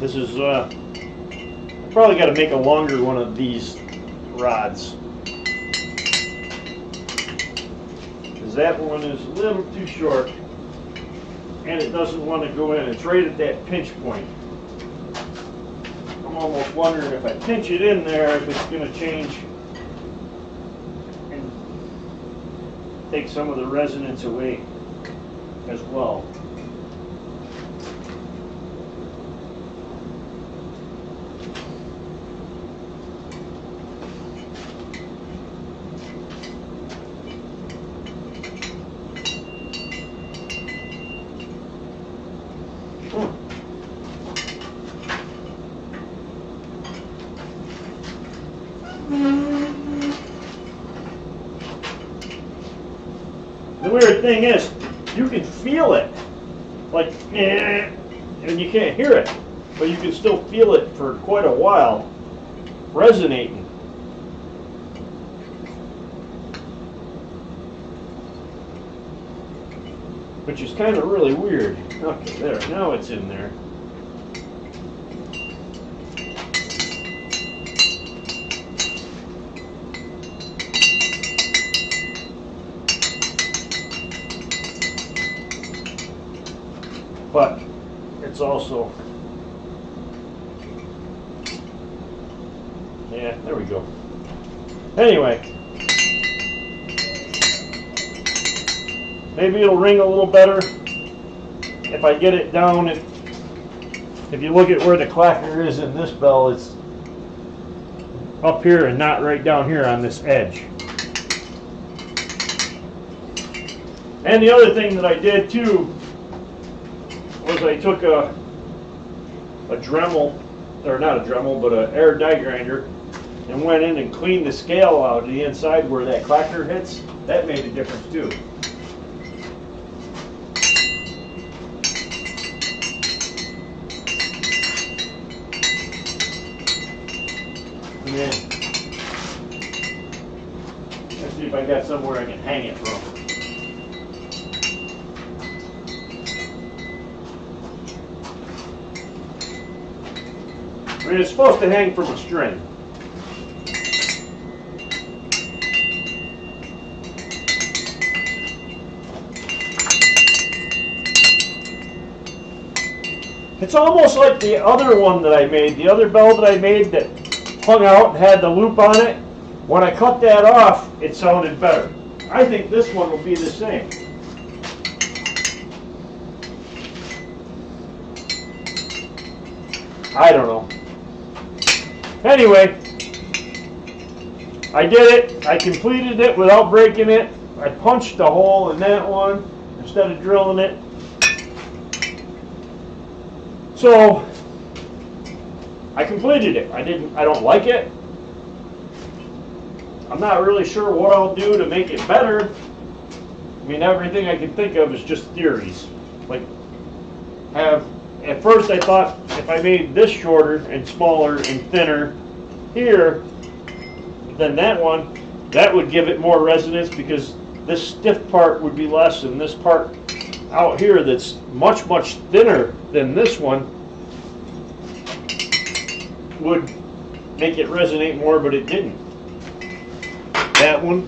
S1: This is, I probably got to make a longer one of these rods. Because that one is a little too short. And it doesn't want to go in. It's right at that pinch point. I'm almost wondering if I pinch it in there, if it's going to change and take some of the resonance away as well. The weird thing is, you can feel it, like, and you can't hear it, but you can still feel it for quite a while, resonating. Which is kind of really weird. Okay, there, now it's in there. But it's also, yeah, there we go. Anyway, maybe it'll ring a little better if I get it down. If you look at where the clacker is in this bell, it's up here and not right down here on this edge. And the other thing that I did too was I took a Dremel, or not a Dremel, but an air die grinder, and went in and cleaned the scale out of the inside where that clacker hits. That made a difference too. And then, let's see if I got somewhere I can hang it from. I mean, it's supposed to hang from a string. It's almost like the other one that I made, the other bell that I made that hung out and had the loop on it. When I cut that off, it sounded better. I think this one will be the same. I don't know. Anyway, I did it. I completed it without breaking it. I punched a hole in that one instead of drilling it. So I completed it. I don't like it. I'm not really sure what I'll do to make it better. I mean, everything I can think of is just theories. Like, at first I thought if I made this shorter and smaller and thinner here than that one, that would give it more resonance, because this stiff part would be less, and this part out here that's much, much thinner than this one would make it resonate more, but it didn't. That one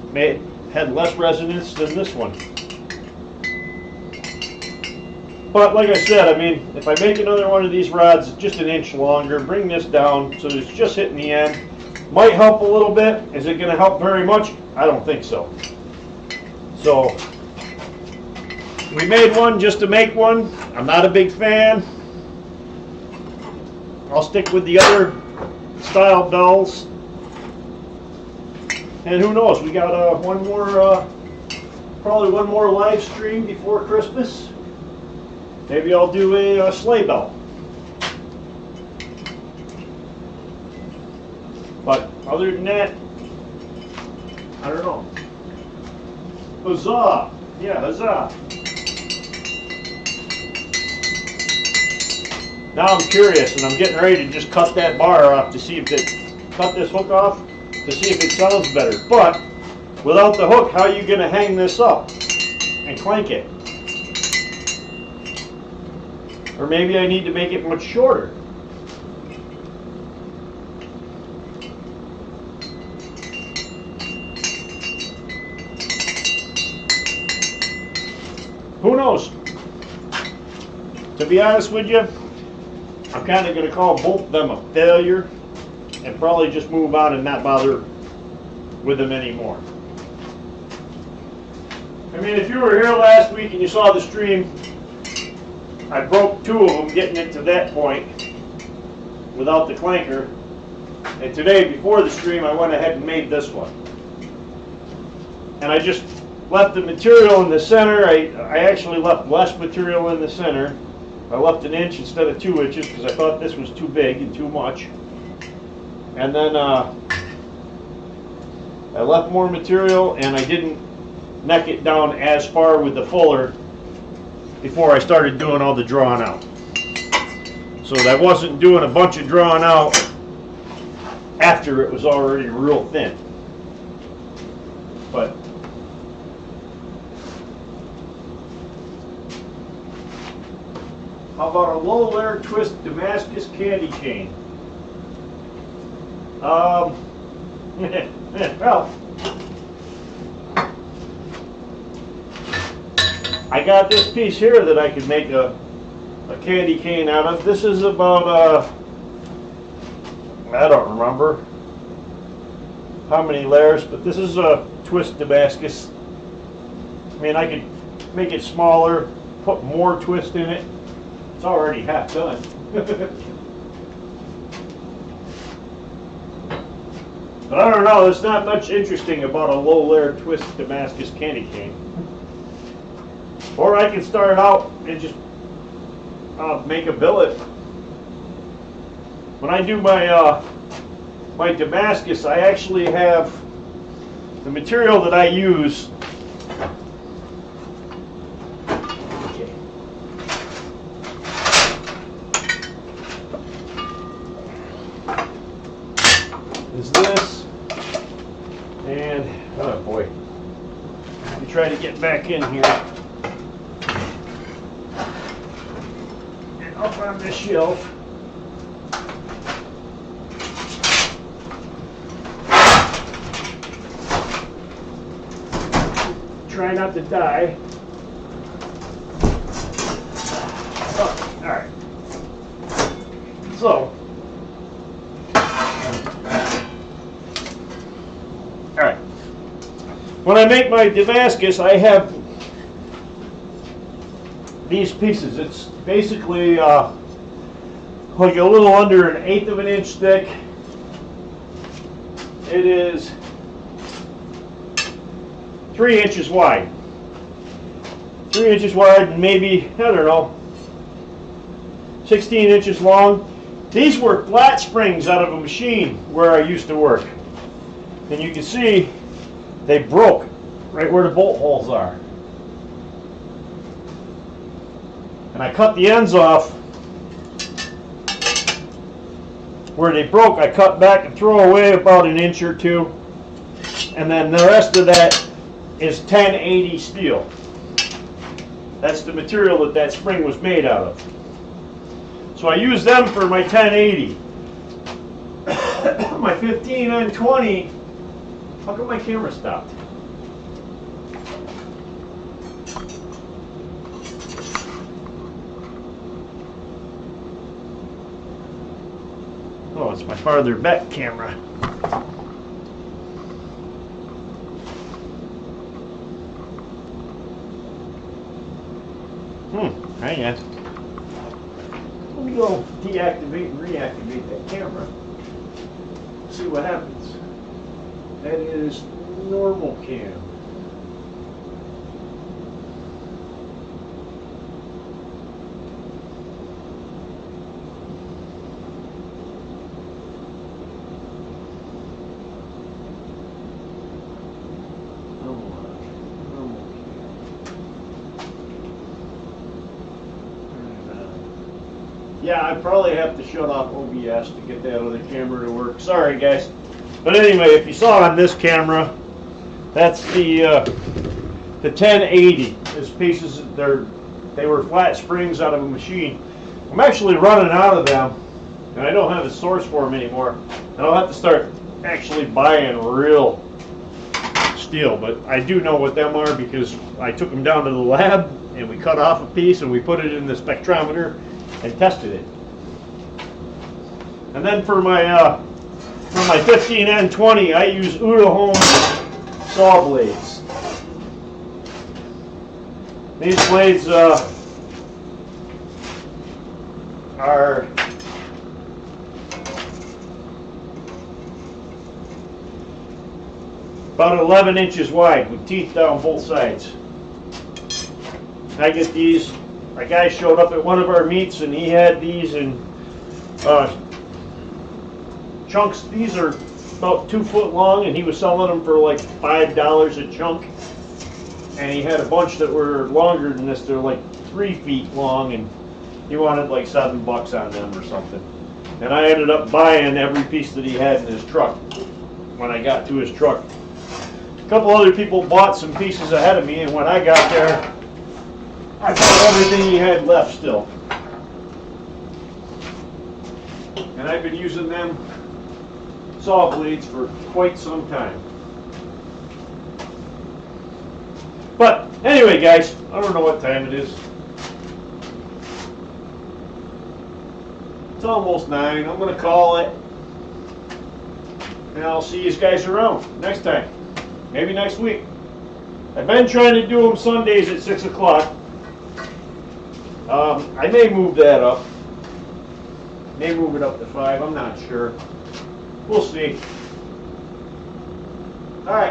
S1: had less resonance than this one. But like I said, I mean, if I make another one of these rods just an inch longer, bring this down so it's just hitting the end, might help a little bit. Is it going to help very much? I don't think so. So we made one just to make one. I'm not a big fan. I'll stick with the other style bells. And who knows, we got probably one more live stream before Christmas. Maybe I'll do a sleigh bell. But other than that, I don't know. Huzzah! Yeah, huzzah! Now I'm curious, and I'm getting ready to just cut that bar off to see if cut this hook off to see if it sounds better. But without the hook, how are you going to hang this up and clank it? Or maybe I need to make it much shorter. be honest with you, I'm kind of going to call both of them a failure and probably just move on and not bother with them anymore. I mean, if you were here last week and you saw the stream, I broke 2 of them getting it to that point without the clanker. And today, before the stream, I went ahead and made this one. And I just left the material in the center. I actually left less material in the center. I left 1 inch instead of 2 inches because I thought this was too big and too much. And then I left more material, and I didn't neck it down as far with the fuller before I started doing all the drawing out. So that I wasn't doing a bunch of drawing out after it was already real thin. But how about a low layer twist Damascus candy cane? Well, I got this piece here that I could make a candy cane out of. This is about, I don't remember how many layers, but this is a twist Damascus. I mean, I could make it smaller, put more twist in it. It's already half done. But I don't know, there's not much interesting about a low layer twist Damascus candy cane. Or I can start out and just make a billet. When I do my my Damascus, I actually have the material that I use. Is this, and oh boy, let me try to get back in here and up on this shelf. Try not to die. Oh, all right. So. Alright, when I make my Damascus, I have these pieces. It's basically like a little under 1/8 of an inch thick. It is 3 inches wide. 3 inches wide and maybe, I don't know, 16 inches long. These were flat springs out of a machine where I used to work. And you can see they broke right where the bolt holes are. And I cut the ends off where they broke. I cut back and throw away about 1 inch or 2. And then the rest of that is 1080 steel. That's the material that that spring was made out of. So I use them for my 1080. My 15 and 20. How come my camera stopped? Oh, it's my farther back camera. Hang on. Let me go deactivate and reactivate that camera. See what happens. That is normal cam. Yeah, I probably have to shut off OBS to get that other camera to work. Sorry, guys. But anyway, if you saw on this camera, that's the 1080. This pieces, they were flat springs out of a machine. I'm actually running out of them, and I don't have a source for them anymore. And I'll have to start actually buying real steel. But I do know what them are because I took them down to the lab and we cut off a piece and we put it in the spectrometer and tested it. And then for my 15N20, I use Udahome saw blades. These blades are about 11 inches wide with teeth down both sides. I get these. A guy showed up at one of our meets and he had these in chunks. These are about 2 foot long and he was selling them for like $5 a chunk. And he had a bunch that were longer than this. They're like 3 feet long and he wanted like $7 on them or something. And I ended up buying every piece that he had in his truck when I got to his truck. A couple other people bought some pieces ahead of me, and when I got there, I bought everything he had left still. And I've been using them saw blades for quite some time. But anyway, guys, I don't know what time it is. It's almost 9. I'm going to call it. And I'll see you guys around next time. Maybe next week. I've been trying to do them Sundays at 6 o'clock. I may move that up. May move it up to 5. I'm not sure. We'll see. All right.